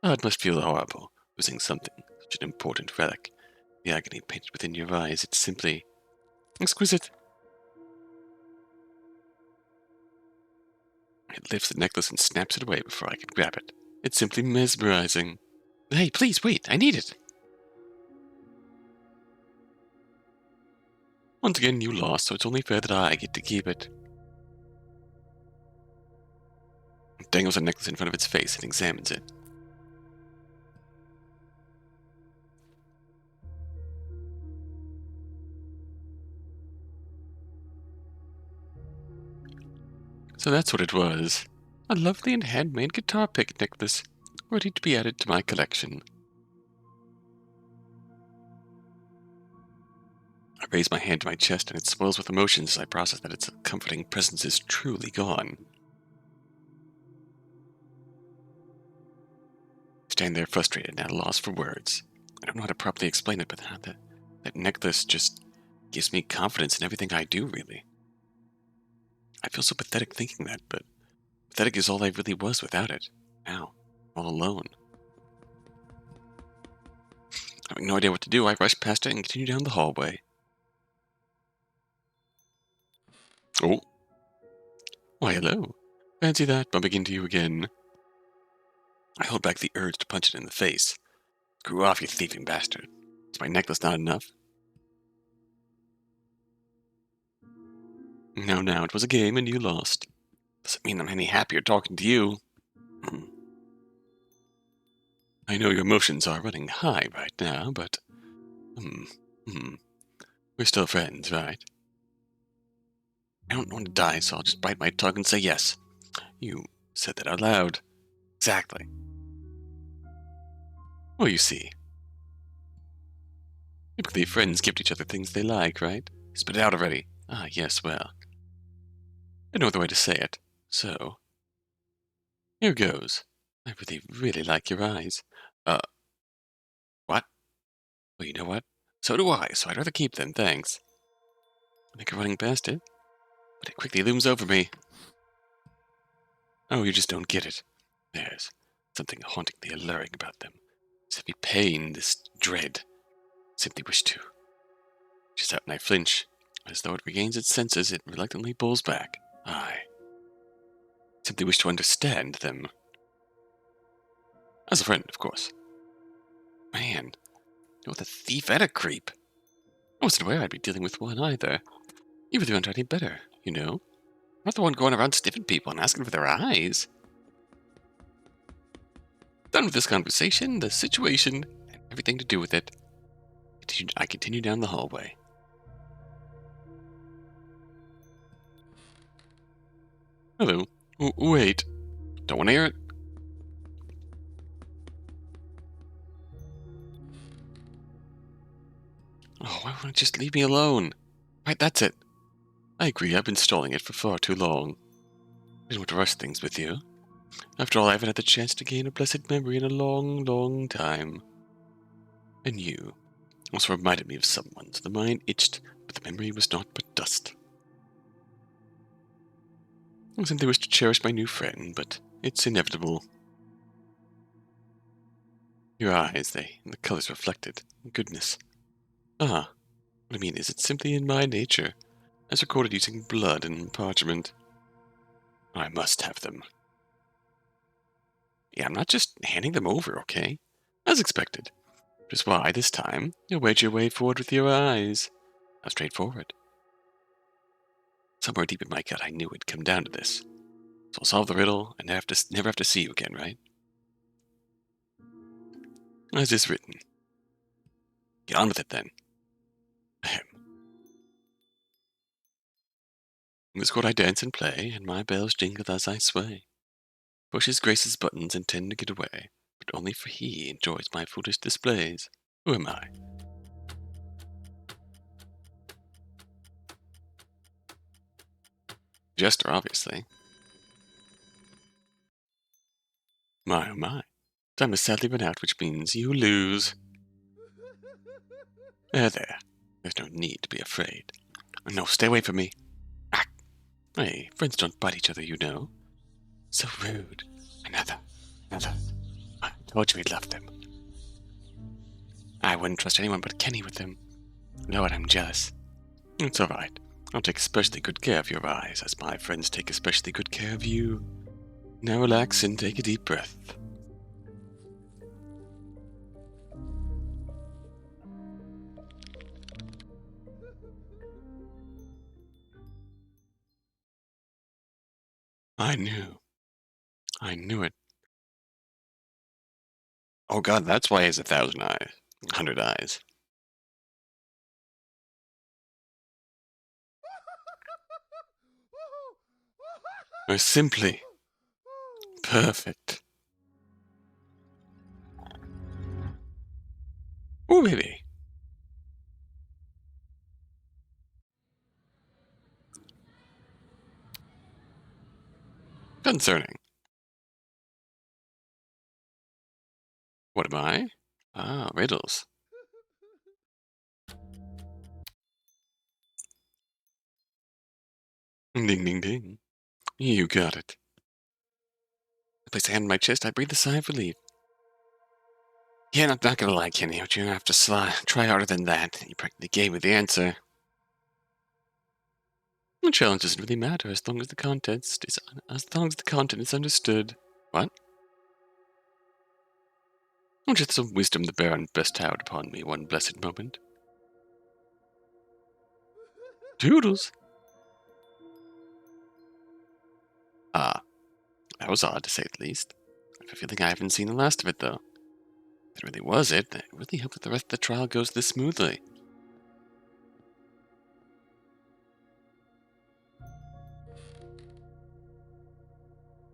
Ah, it must feel horrible, losing something, such an important relic. The agony painted within your eyes, it's simply exquisite. It lifts the necklace and snaps it away before I can grab it. It's simply mesmerizing. Hey, please, wait, I need it. Once again, you lost, so it's only fair that I get to keep it. It dangles a necklace in front of its face and examines it. So that's what it was. A lovely and handmade guitar pick necklace, ready to be added to my collection. I raise my hand to my chest, and it swells with emotions as I process that its comforting presence is truly gone. I stand there frustrated and at a loss for words. I don't know how to properly explain it, but that necklace just gives me confidence in everything I do, really. I feel so pathetic thinking that, but pathetic is all I really was without it. Now, all alone. Having no idea what to do, I rush past it and continue down the hallway. Oh. Why, hello. Fancy that, bumping into you again. I hold back the urge to punch it in the face. Screw off, you thieving bastard. Is my necklace not enough? No, it was a game and you lost. Doesn't mean I'm any happier talking to you. I know your emotions are running high right now, but... We're still friends, right? I don't want to die, so I'll just bite my tongue and say yes. You said that out loud. Exactly. Well, you see. Typically, friends gift each other things they like, right? Spit it out already. Ah, yes, well. I know the way to say it. So, here goes. I really like your eyes. What? Well, you know what? So do I, so I'd rather keep them, thanks. I think I'm running past it, but it quickly looms over me. Oh, you just don't get it. There's something hauntingly alluring about them. This heavy pain, this dread. Simply wish to. Just out and I flinch. As though it regains its senses, it reluctantly pulls back. I simply wish to understand them. As a friend, of course. Man, you're the thief and a creep. I wasn't aware I'd be dealing with one either. You really aren't any better, you know? I'm not the one going around sniffing people and asking for their eyes. Done with this conversation, the situation, and everything to do with it. I continue down the hallway. Hello. Wait. Don't want to hear it? Oh, why won't it just leave me alone? Right, that's it. I agree, I've been stalling it for far too long. I didn't want to rush things with you. After all, I haven't had the chance to gain a blessed memory in a long time. And you also reminded me of someone, so the mind itched, but the memory was naught but dust. I simply wish to cherish my new friend, but it's inevitable. Your eyes, and the colors reflected. Goodness. Ah, what I mean is it's simply in my nature, as recorded using blood and parchment. I must have them. Yeah, I'm not just handing them over, okay? As expected. Which is why, this time, you'll wedge your way forward with your eyes. How straightforward. Somewhere deep in my gut, I knew it'd come down to this. So I'll solve the riddle and never have to see you again, right? As is written. Get on with it, then. Ahem. In this court I dance and play, and my bells jingle as I sway. Pushes Grace's buttons and tend to get away, but only for he enjoys my foolish displays. Who am I? Jester, obviously. My, oh my. Time has sadly run out, which means you lose. There. There's no need to be afraid. No, stay away from me. Ah. Hey, friends don't bite each other, you know. So rude. Another. I told you he'd love them. I wouldn't trust anyone but Kenny with them. Lord, I'm jealous. It's all right. I'll take especially good care of your eyes, as my friends take especially good care of you. Now relax and take a deep breath. I knew it. Oh god, that's why he has 1,000 eyes. 100 eyes. Are simply perfect. Oh, baby. Concerning. What am I? Ah, riddles. Ding, ding, ding. You got it. I place a hand on my chest, I breathe a sigh of relief. Yeah, I'm not gonna lie, Kenny. You're gonna have to try harder than that. You practically gave me the answer. The challenge doesn't really matter as long as the content is understood. What? Oh, just some wisdom the Baron bestowed upon me one blessed moment. Toodles. Ah, that was odd to say the least. I have a feeling I haven't seen the last of it, though. If it really was it, I really hope that the rest of the trial goes this smoothly.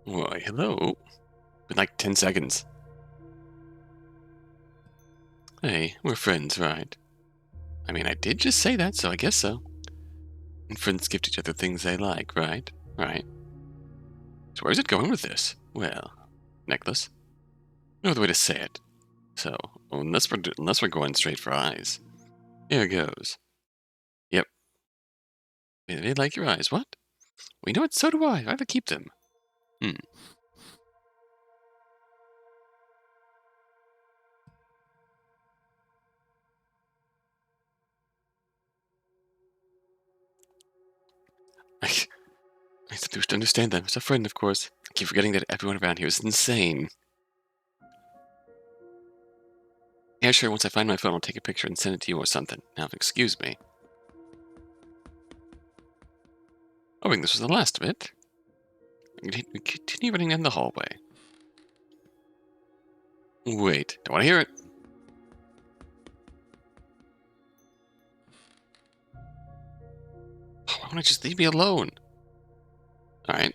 Why, hello. Been like 10 seconds. Hey, we're friends, right? I mean, I did just say that, so I guess so. And friends gift each other things they like, right? Right. So where's it going with this? Well, necklace? No other way to say it. So, unless we're going straight for eyes. Here goes. Yep. They like your eyes, what? Well, you know what, so do I. I have to keep them. I simply wish to understand them. As a friend, of course. I keep forgetting that everyone around here is insane. Yeah, sure, once I find my phone, I'll take a picture and send it to you or something. Now, excuse me. Oh, wait, this was the last of it. We continue running down the hallway. Wait, don't want to hear it. Why don't I just leave me alone? Alright.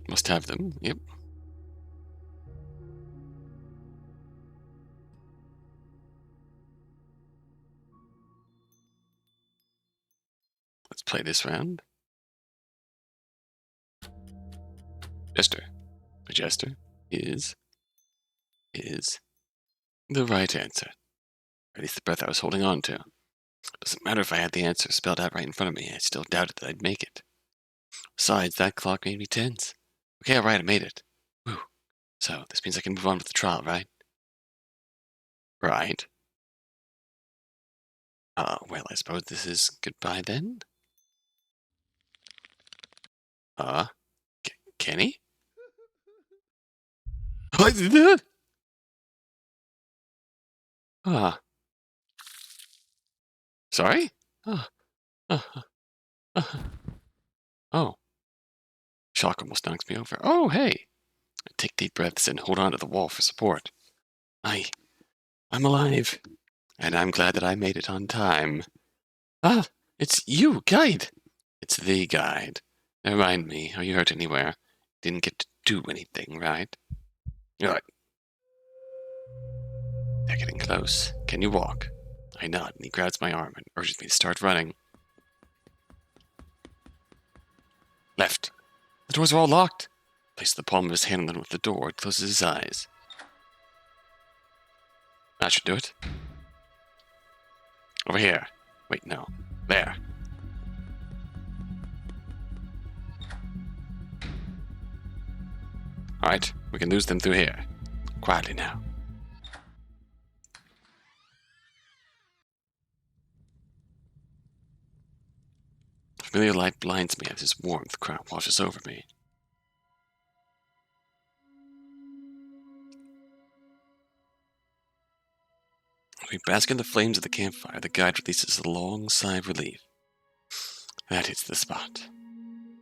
Must have them, yep. Let's play this round. Jester. A jester is the right answer. Or at least the breath I was holding on to. Doesn't matter if I had the answer spelled out right in front of me, I still doubted that I'd make it. Besides, that clock made me tense. Okay, alright, I made it. Whew. So, this means I can move on with the trial, right? Right. Well, I suppose this is goodbye then? Kenny? Ah, sorry? Ah, ah, ah, oh, shock almost knocks me over. Oh, hey! I take deep breaths and hold on to the wall for support. I, I'm alive, and I'm glad that I made it on time. Ah, it's you, guide! It's the guide. Now remind me, are you hurt anywhere? Didn't get to do anything, right? Right. They're getting close. Can you walk? I nod, and he grabs my arm and urges me to start running. Left. The doors are all locked. Places the palm of his hand on the door, closes his eyes. That should do it. Over here. Wait, no. There. Alright, we can lose them through here. Quietly now. The familiar light blinds me as his warmth washes over me. As we bask in the flames of the campfire, the guide releases a long sigh of relief. That hits the spot.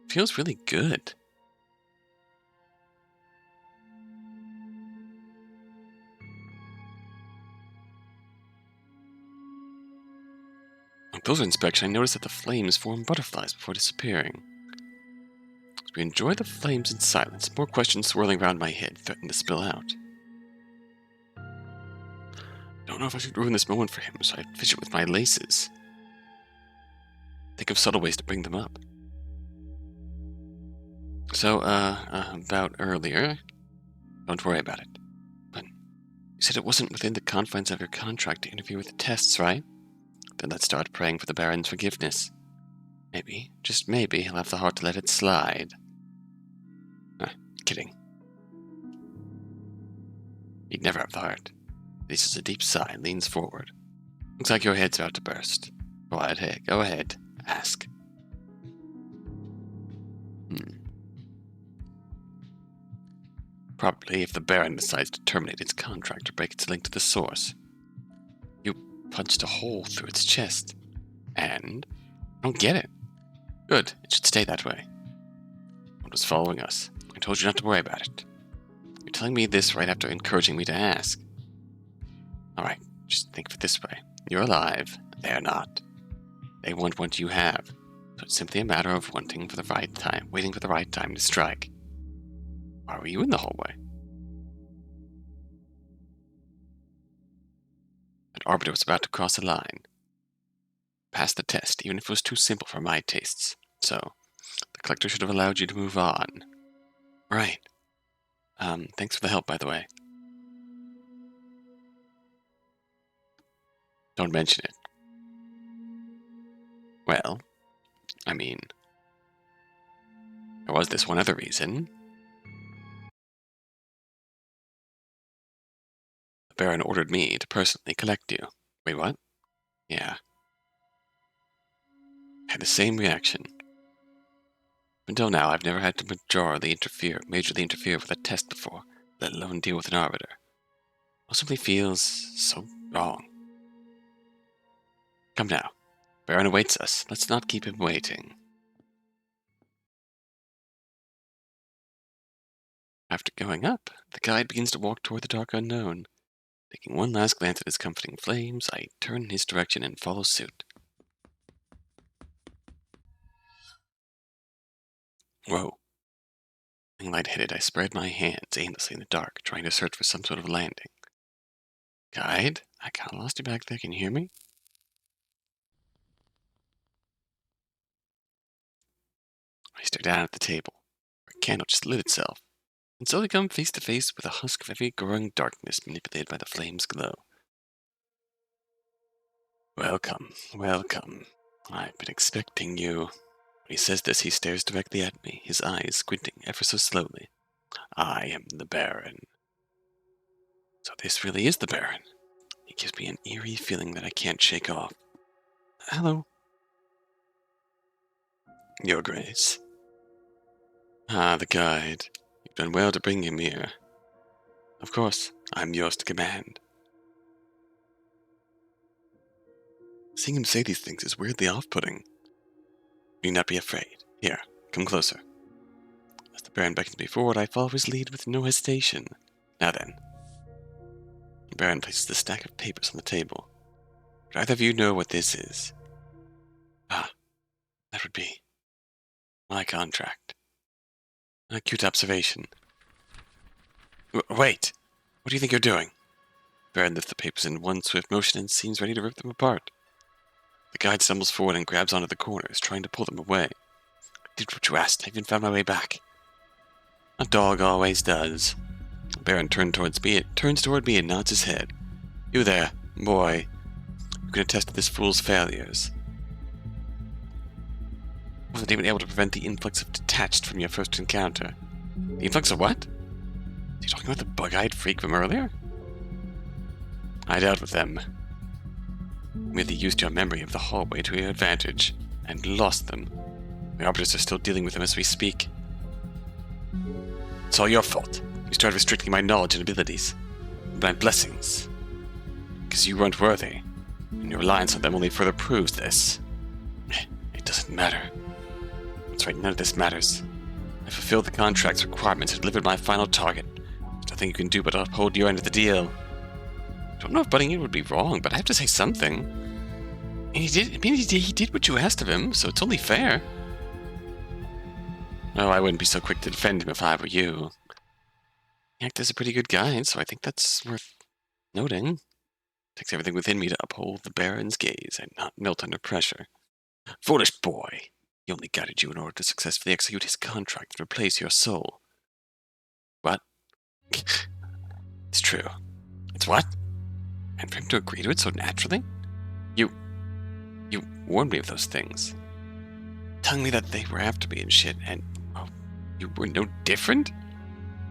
Feels really good. On closer inspection, I notice that the flames form butterflies before disappearing. As we enjoy the flames in silence, more questions swirling around my head threaten to spill out. Don't know if I should ruin this moment for him, so I fidget with my laces. Think of subtle ways to bring them up. So, about earlier, don't worry about it. But you said it wasn't within the confines of your contract to interfere with the tests, right? Then let's start praying for the Baron's forgiveness. Maybe, just maybe, he'll have the heart to let it slide. Kidding. He'd never have the heart. He says a deep sigh and leans forward. Looks like your head's about to burst. Go ahead. Ask. Probably if the Baron decides to terminate its contract or break its link to the source. You punched a hole through its chest. And I don't get it. Good, it should stay that way. What was following us? I told you not to worry about it. You're telling me this right after encouraging me to ask. Alright, just think of it this way. You're alive, they're not. They want what you have, so it's simply a matter of waiting for the right time to strike. Why were you in the hallway? That arbiter was about to cross a line. Passed the test, even if it was too simple for my tastes. So, the collector should have allowed you to move on. Right. Thanks for the help, by the way. Don't mention it. Well, I mean, there was this one other reason. The Baron ordered me to personally collect you. Wait, what? Yeah. Had the same reaction. Until now, I've never had to majorly interfere with a test before, let alone deal with an arbiter. It simply feels so wrong. Come now. Baron awaits us. Let's not keep him waiting. After going up, the guide begins to walk toward the dark unknown. Taking one last glance at his comforting flames, I turn in his direction and follow suit. Whoa. Being lightheaded, I spread my hands aimlessly in the dark, trying to search for some sort of landing. Guide? I kinda lost you back there. Can you hear me? I stare down at the table, where a candle just lit itself, and slowly come face to face with a husk of heavy growing darkness manipulated by the flame's glow. Welcome. I've been expecting you. When he says this, he stares directly at me, his eyes squinting ever so slowly. I am the Baron. So this really is the Baron. He gives me an eerie feeling that I can't shake off. Hello. Your Grace. Ah, the guide. You've done well to bring him here. Of course, I'm yours to command. Seeing him say these things is weirdly off-putting. You need not be afraid. Here, come closer. As the Baron beckons me forward, I follow his lead with no hesitation. Now then. The Baron places the stack of papers on the table. Do either of you know what this is? Ah, that would be my contract. An acute observation. Wait! What do you think you're doing? Baron lifts the papers in one swift motion and seems ready to rip them apart. The guide stumbles forward and grabs onto the corners, trying to pull them away. I did what you asked. I even found my way back. A dog always does. The Baron turns toward me and nods his head. You there, boy. You can attest to this fool's failures. I wasn't even able to prevent the influx of detached from your first encounter. The influx of what? Are you talking about the bug-eyed freak from earlier? I dealt with them. Merely used your memory of the hallway to your advantage, and lost them. The arbiters are still dealing with them as we speak. It's all your fault. You started restricting my knowledge and abilities. My blessings. Because you weren't worthy, and your reliance on them only further proves this. It doesn't matter. That's right, none of this matters. I fulfilled the contract's requirements and delivered my final target. There's nothing you can do but uphold your end of the deal. I don't know if butting in would be wrong, but I have to say something. And he did what you asked of him, so it's only fair. No, I wouldn't be so quick to defend him if I were you. Actor's a pretty good guy, so I think that's worth noting. Takes everything within me to uphold the Baron's gaze and not melt under pressure. Foolish boy! He only guided you in order to successfully execute his contract and replace your soul. What? It's true. It's what? And for him to agree to it so naturally? You warned me of those things. Telling me that they were after me and shit, and, oh, you were no different?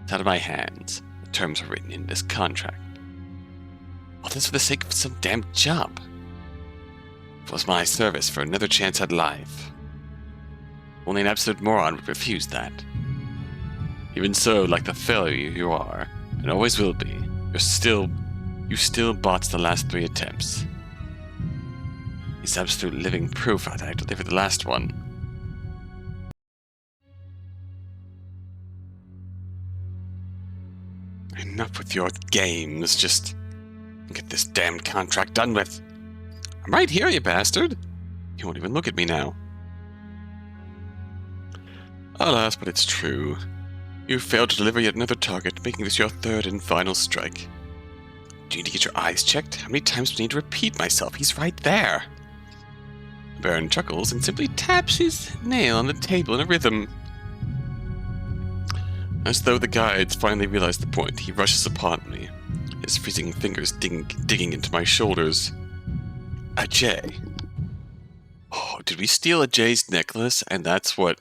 It's out of my hands. The terms are written in this contract. All this for the sake of some damn job. It was my service for another chance at life. Only an absolute moron would refuse that. Even so, like the failure you are, and always will be, you still botched the last 3 attempts. It's absolute living proof that I delivered the last one. Enough with your games, just get this damned contract done with. I'm right here, you bastard! You won't even look at me now. Alas, but it's true. You failed to deliver yet another target, making this your 3rd and final strike. Do you need to get your eyes checked? How many times do I need to repeat myself? He's right there. The Baron chuckles and simply taps his nail on the table in a rhythm. As though the guides finally realized the point, he rushes upon me, his freezing fingers digging into my shoulders. Ajay. Oh, did we steal Ajay's necklace and that's what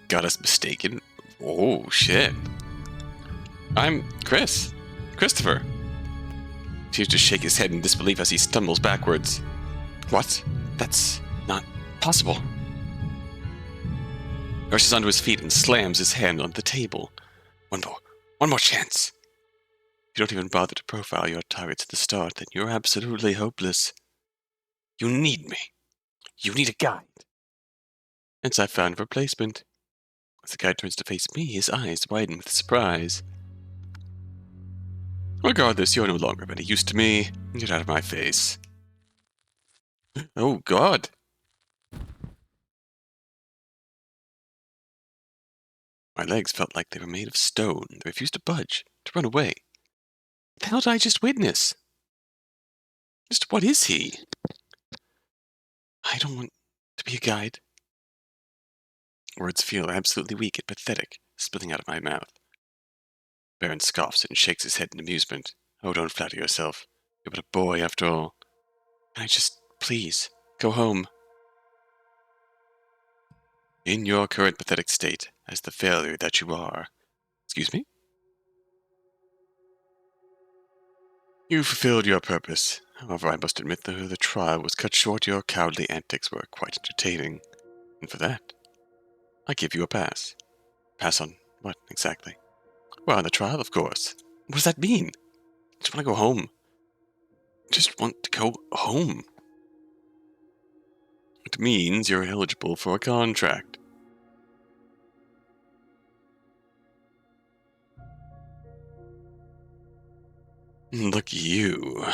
got us mistaken? Oh, shit. I'm Christopher. He seems to shake his head in disbelief as he stumbles backwards. What? That's not possible. He rushes onto his feet and slams his hand on the table. One more chance. If you don't even bother to profile your targets at the start, then you're absolutely hopeless. You need me. You need a guide. Hence I found a replacement. As the guide turns to face me, his eyes widen with surprise. Regardless, you're no longer of any use to me. Get out of my face. Oh, God. My legs felt like they were made of stone. They refused to budge, to run away. What the hell did I just witness? Just what is he? I don't want to be a guide. Words feel absolutely weak and pathetic, spilling out of my mouth. Baron scoffs and shakes his head in amusement. Oh, don't flatter yourself. You're but a boy, after all. Can I just, please, go home? In your current pathetic state, as the failure that you are. Excuse me? You fulfilled your purpose. However, I must admit, though the trial was cut short, your cowardly antics were quite entertaining. And for that, I give you a pass. Pass on what, exactly? Well, on the trial, of course. What does that mean? Just want to go home. Just want to go home. It means you're eligible for a contract. Look you.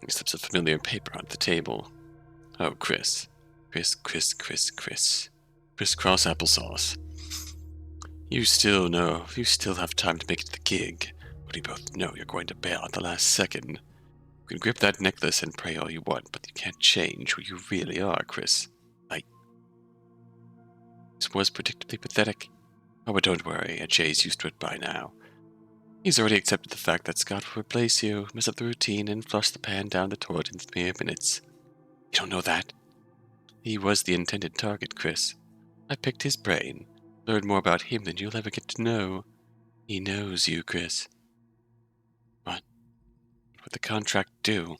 He slips a familiar paper onto the table. Oh, Chris. Crisscross applesauce. You still have time to make it to the gig, but we both know you're going to bail at the last second. You can grip that necklace and pray all you want, but you can't change who you really are, Chris. This was predictably pathetic. Oh, but don't worry, Ajay's used to it by now. He's already accepted the fact that Scott will replace you, mess up the routine, and flush the pan down the toilet in 3 minutes. You don't know that? He was the intended target, Chris. I picked his brain, learned more about him than you'll ever get to know. He knows you, Chris. What would the contract do?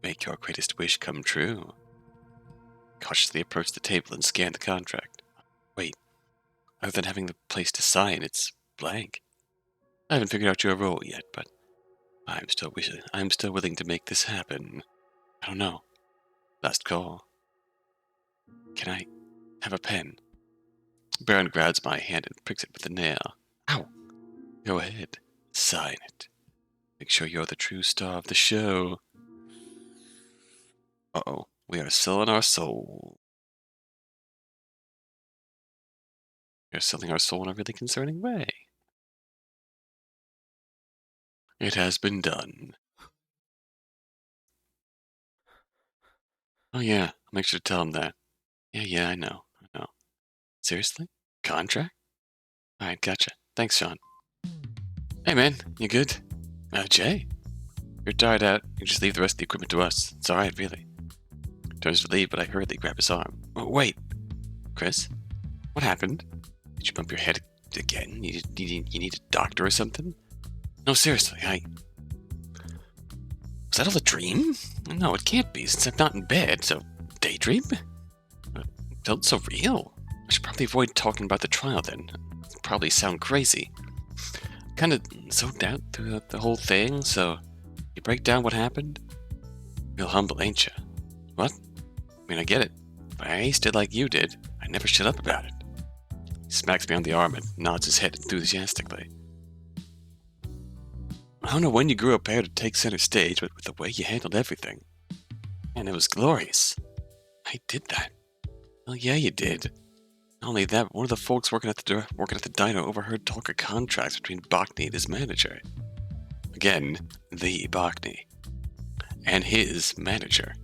Make your greatest wish come true. Cautiously approach the table and scan the contract. Wait, other than having the place to sign, it's blank. I haven't figured out your role yet, but I'm still willing to make this happen. I don't know. Last call. Can I have a pen? Baron grabs my hand and pricks it with a nail. Ow! Go ahead. Sign it. Make sure you're the true star of the show. Uh-oh. We are selling our soul. We are selling our soul in a really concerning way. It has been done. Oh yeah, I'll make sure to tell him that. Yeah, I know. Seriously? Contract? Alright, gotcha. Thanks, Sean. Hey man, you good? Jay? You're tired out. You just leave the rest of the equipment to us. It's alright, really. Turns to leave, but I hurriedly grab his arm. Oh, wait. Chris? What happened? Did you bump your head again? You need a doctor or something? No, seriously, Was that all a dream? No, it can't be, since I'm not in bed, so... Daydream? It felt so real. I should probably avoid talking about the trial, then. It'd probably sound crazy. Kind of zoned out through the whole thing, so... You break down what happened? Real humble, ain't you? What? I mean, I get it. If I aced it like you did, I'd never shut up about it. He smacks me on the arm and nods his head enthusiastically. I don't know when you grew up here to take center stage, but with the way you handled everything. And it was glorious. I did that. Well, yeah, you did. Not only that, one of the folks working at the diner overheard talk of contracts between Bachny and his manager. Again, the Bachny. And his manager.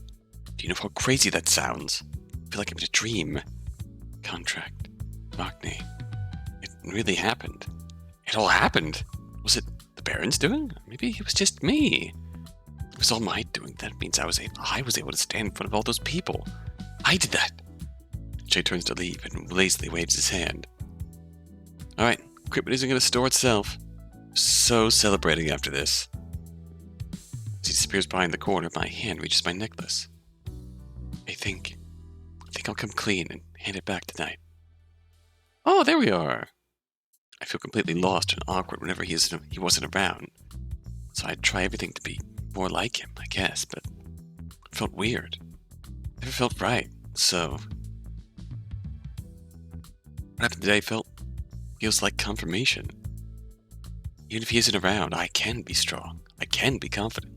Do you know how crazy that sounds? I feel like I'm in a dream. Contract. Bachny. It really happened. It all happened. Was it the Baron's doing? Maybe it was just me. It was all my doing. That means I was able to stand in front of all those people. I did that. Jay turns to leave and lazily waves his hand. Alright, equipment isn't going to store itself. So celebrating after this. As he disappears behind the corner, my hand reaches my necklace. I think I'll come clean and hand it back tonight. Oh, there we are. I feel completely lost and awkward whenever he wasn't around. So I'd try everything to be more like him, I guess, but it felt weird. It never felt right, so... What happened today feels like confirmation. Even if he isn't around, I can be strong. I can be confident.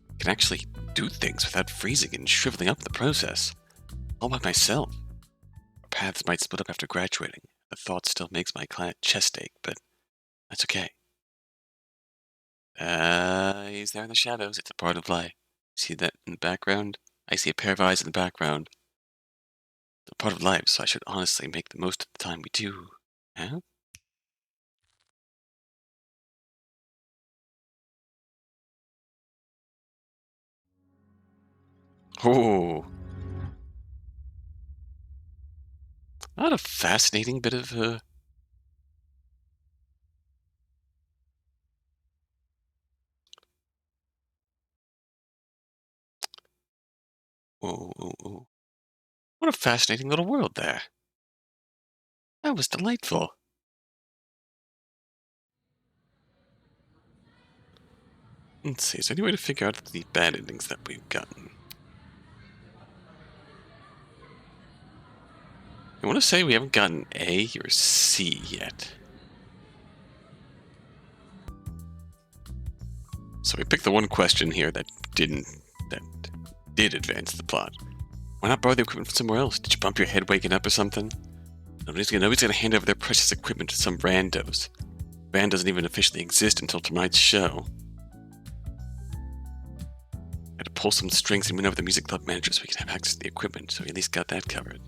I can actually do things without freezing and shriveling up in the process. All by myself. Our paths might split up after graduating. The thought still makes my chest ache, but that's okay. He's there in the shadows. It's a part of life. See that in the background? I see a pair of eyes in the background. It's a part of life, so I should honestly make the most of the time we do. Huh? Oh. Not a fascinating bit of, Oh. What a fascinating little world there. That was delightful. Let's see, is there any way to figure out the bad endings that we've gotten? I want to say we haven't gotten A or C yet. So we picked the one question here that did advance the plot. Why not borrow the equipment from somewhere else? Did you bump your head waking up or something? Nobody's gonna hand over their precious equipment to some randos. Band doesn't even officially exist until tonight's show. Had to pull some strings and win over the music club manager so we can have access to the equipment, so we at least got that covered.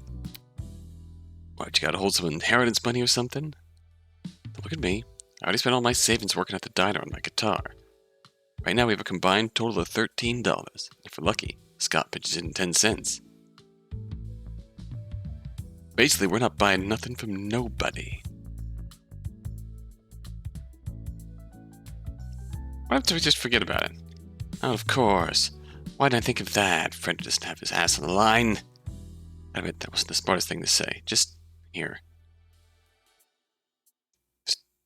What, you gotta hold some inheritance money or something? Look at me. I already spent all my savings working at the diner on my guitar. Right now we have a combined total of $13. If we're lucky, Scott pitches in 10 cents. Basically, we're not buying nothing from nobody. Why don't we just forget about it? Oh, of course. Why didn't I think of that? Fred doesn't have his ass on the line. I bet that wasn't the smartest thing to say. Just here.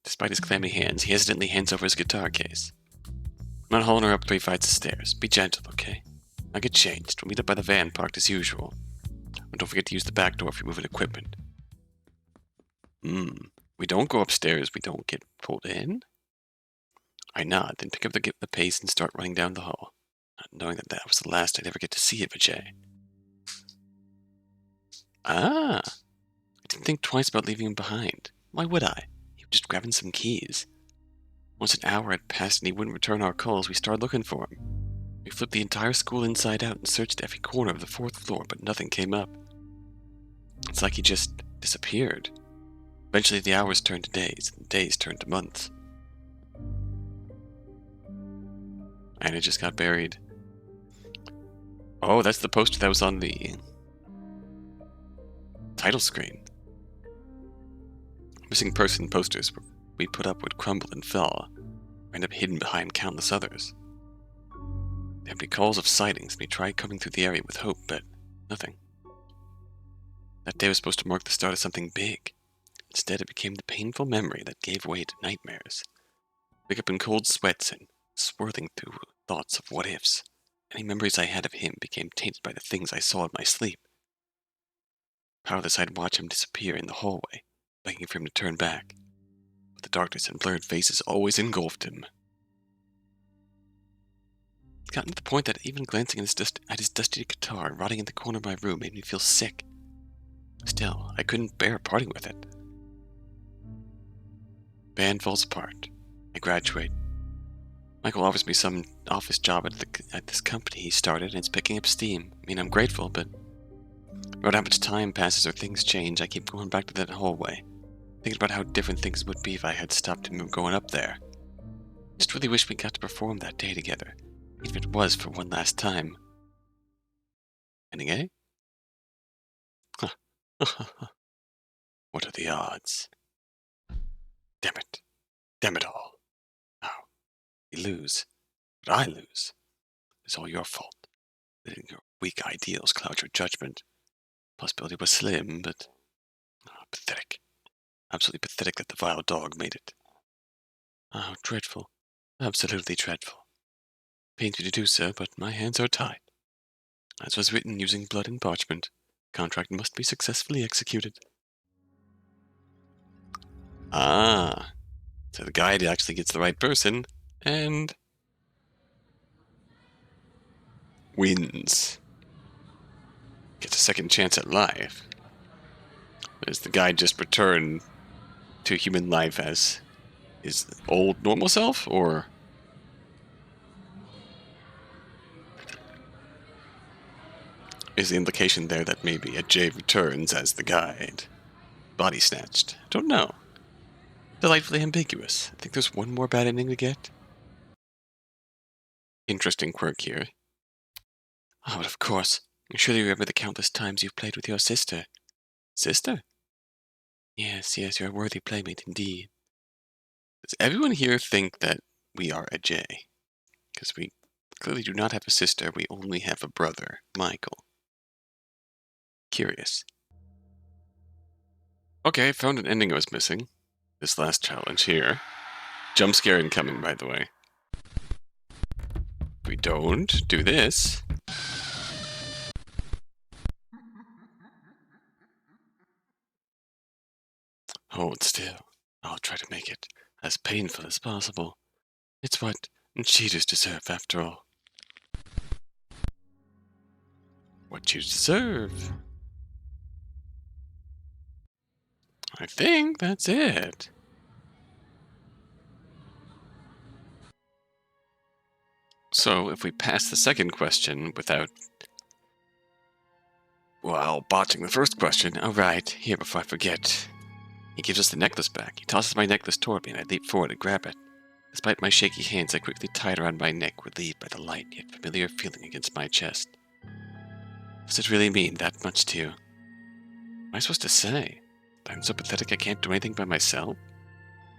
Despite his clammy hands, he hesitantly hands over his guitar case. I'm not hauling her up 3 flights of stairs. Be gentle, okay? I'll get changed. We'll meet up by the van parked as usual. And don't forget to use the back door if you're moving equipment. We don't go upstairs. We don't get pulled in? I nod, then pick up the pace and start running down the hall, not knowing that was the last I'd ever get to see of Ajay. I didn't think twice about leaving him behind. Why would I? He was just grabbing some keys. Once an hour had passed and he wouldn't return our calls, we started looking for him. We flipped the entire school inside out and searched every corner of the 4th floor, but nothing came up. It's like he just disappeared. Eventually the hours turned to days, and the days turned to months. And it just got buried. Oh, that's the poster that was on the title screen. Missing person posters we put up would crumble and fall, or end up hidden behind countless others. There'd be calls of sightings, and we tried coming through the area with hope, but nothing. That day was supposed to mark the start of something big. Instead, it became the painful memory that gave way to nightmares. Wake up in cold sweats and swirling through thoughts of what-ifs. Any memories I had of him became tainted by the things I saw in my sleep. Powerless, I'd watch him disappear in the hallway, begging for him to turn back. But the darkness and blurred faces always engulfed him. It's gotten to the point that even glancing at his dusty guitar rotting in the corner of my room made me feel sick. Still, I couldn't bear parting with it. Band falls apart. I graduate. Michael offers me some office job at this company he started, and it's picking up steam. I mean, I'm grateful, but no matter how much time passes or things change, I keep going back to that hallway, thinking about how different things would be if I had stopped him from going up there. Just really wish we got to perform that day together, even if it was for one last time. Ending, eh? What are the odds? Damn it. Damn it all. Now, we lose. But I lose. It's all your fault. Letting your weak ideals cloud your judgment. Possibility was slim, but pathetic. Absolutely pathetic that the vile dog made it. Oh, dreadful. Absolutely dreadful. Pains me to do so, but my hands are tied. As was written using blood and parchment, contract must be successfully executed. So the guide actually gets the right person, and wins. Gets a second chance at life. Does the guide just return to human life as his old normal self, or is the implication there that maybe Ajay returns as the guide? Body snatched. Don't know. Delightfully ambiguous. I think there's one more bad ending to get. Interesting quirk here. Oh, but of course. I'm sure you remember the countless times you've played with your sister. Sister? Yes, you're a worthy playmate indeed. Does everyone here think that we are Ajay? Because we clearly do not have a sister, we only have a brother, Michael. Curious. Okay, found an ending I was missing. This last challenge here. Jump scare incoming, by the way. we don't do this... Hold still. I'll try to make it as painful as possible. It's what cheaters deserve, after all. What you deserve. I think that's it. So, if we pass the second question without... well, botching the first question... Oh, right. Here, before I forget. He gives us the necklace back. He tosses my necklace toward me, and I leap forward to grab it. Despite my shaky hands, I quickly tie it around my neck, relieved by the light yet familiar feeling against my chest. Does it really mean that much to you? What am I supposed to say? That I'm so pathetic I can't do anything by myself?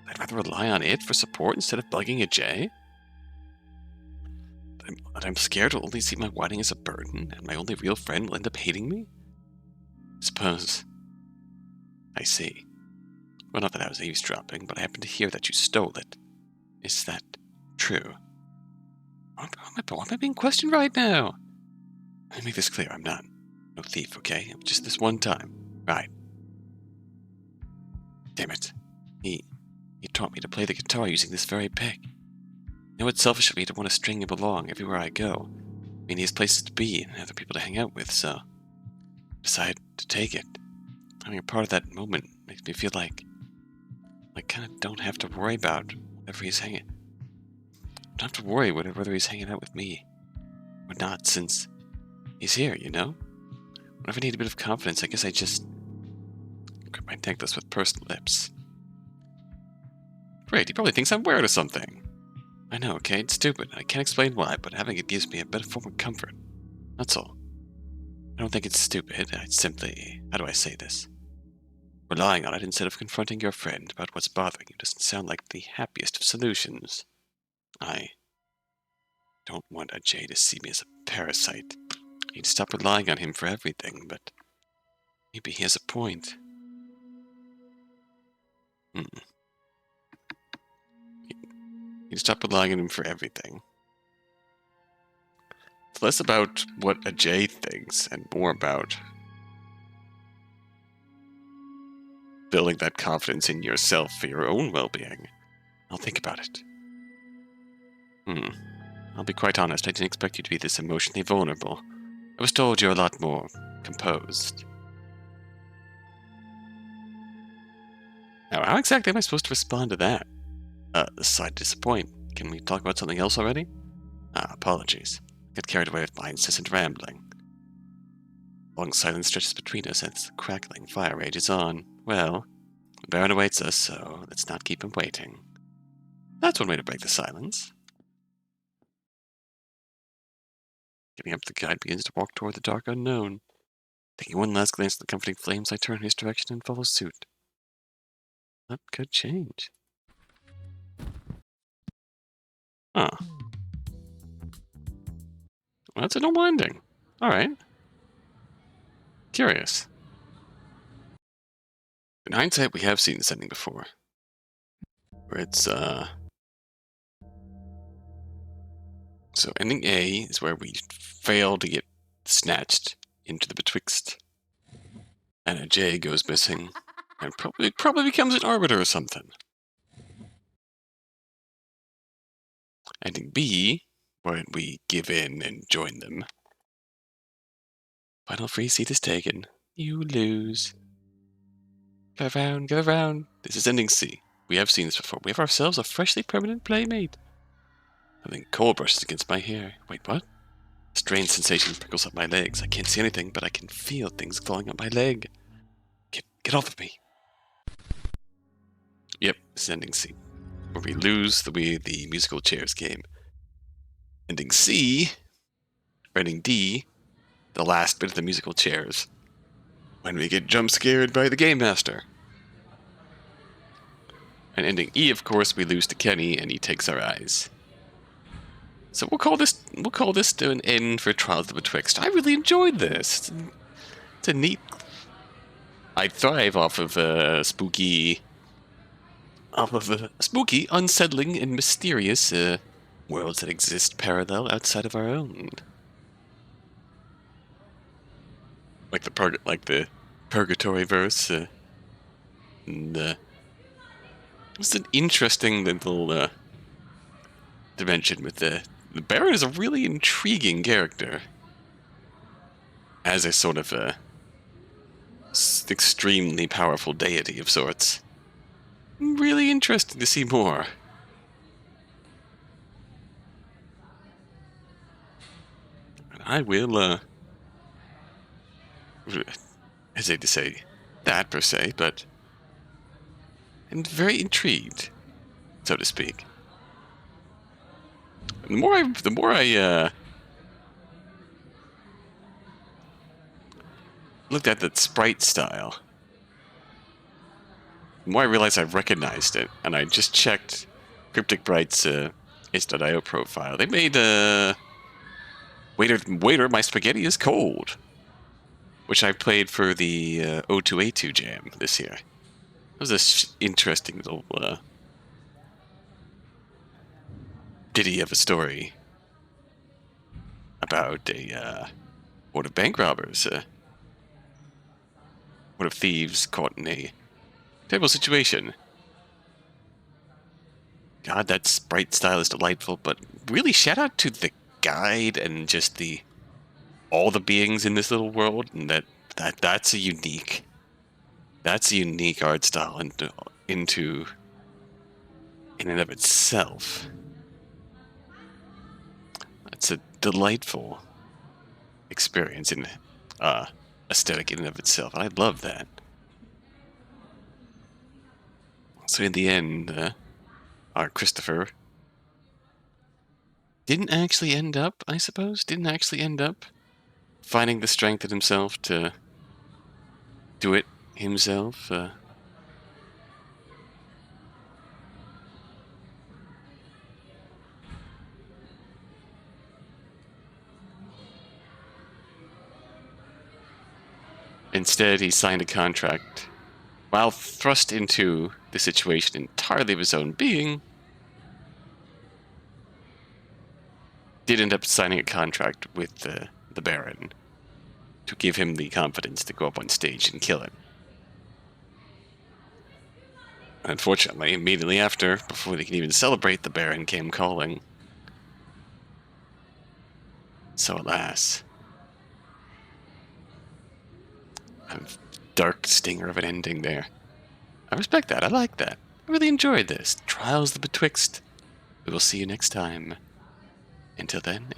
I'd rather rely on it for support instead of bugging Ajay? That I'm scared will only see my whining as a burden, and my only real friend will end up hating me? Suppose. I see. Well, not that I was eavesdropping, but I happened to hear that you stole it. Is that true? Why am I being questioned right now? Let me make this clear. I'm not no thief, okay? Just this one time. Right. Damn it. He taught me to play the guitar using this very pick. I know it's selfish of me to want to string him along everywhere I go. I mean, he has places to be and other people to hang out with, so I decided to take it. Having a part of that moment makes me feel like I kind of don't have to worry about whatever he's hanging. I don't have to worry whether he's hanging out with me or not, since he's here, you know? Whenever I need a bit of confidence, I guess I just grip my necklace with pursed lips. Great, he probably thinks I'm weird or something. I know, okay, it's stupid. I can't explain why, but having it gives me a bit of form of comfort. That's all. I don't think it's stupid. I simply... how do I say this? Relying on it instead of confronting your friend about what's bothering you doesn't sound like the happiest of solutions. I don't want Ajay to see me as a parasite. I need to stop relying on him for everything, but maybe he has a point. You need to stop relying on him for everything. It's less about what Ajay thinks and more about building that confidence in yourself for your own well-being. I'll think about it. I'll be quite honest, I didn't expect you to be this emotionally vulnerable. I was told you're a lot more composed. Now, how exactly am I supposed to respond to that? Aside disappoint, can we talk about something else already? Apologies. Got carried away with my incessant rambling. Long silence stretches between us as the crackling fire rages on. Well, the Baron awaits us, so let's not keep him waiting. That's one way to break the silence. Getting up, the guide begins to walk toward the dark unknown. Taking one last glance at the comforting flames, I turn in his direction and follow suit. That could change. Huh. Well, that's a normal ending. Alright. Curious. In hindsight, we have seen this ending before. Where it's, So ending A is where we fail to get snatched into the Betwixt. And Ajay goes missing. And probably becomes an arbiter or something. Ending B, where we give in and join them. Final free seat is taken. You lose. Go around, go around. This is ending C. We have seen this before. We have ourselves a freshly permanent playmate. Something cold brushes against my hair. Wait, what? A strange sensation prickles up my legs. I can't see anything, but I can feel things clawing up my leg. Get off of me. Yep, this is ending C. Where we lose the musical chairs game. Ending C, or ending D, the last bit of the musical chairs. When we get jump scared by the game master. And ending E, of course, we lose to Kenny and he takes our eyes. So we'll call this to an end for Trials of the Betwixt. I really enjoyed this. It's a neat. I thrive off of spooky, unsettling, and mysterious Worlds that exist parallel outside of our own. Like the purgatory verse. It's an interesting little dimension with the Baron is a really intriguing character as a sort of a extremely powerful deity of sorts. Really interesting to see more. And I will hesitate to say that per se, but I'm very intrigued, so to speak. The more I looked at that sprite style, the more I realized I recognized it, and I just checked CripticBite's itch.io profile. They made Waiter, my spaghetti is cold, which I played for the O2A2 jam this year. It was an interesting little ditty of a story about a horde of bank robbers, horde of thieves caught in a terrible situation. God, that sprite style is delightful, but really shout out to the guide and just all the beings in this little world, and that's a unique art style into in and of itself. It's a delightful experience in aesthetic in and of itself. I love that. So in the end, our Christopher didn't actually end up finding the strength in himself to do it himself. Instead, he signed a contract. While thrust into the situation entirely of his own being, did end up signing a contract with the Baron to give him the confidence to go up on stage and kill him. Unfortunately, immediately after, before they could even celebrate, the Baron came calling. So alas, a dark stinger of an ending there. I respect that. I like that. I really enjoyed this. Trials the Betwixt. We will see you next time. Until then.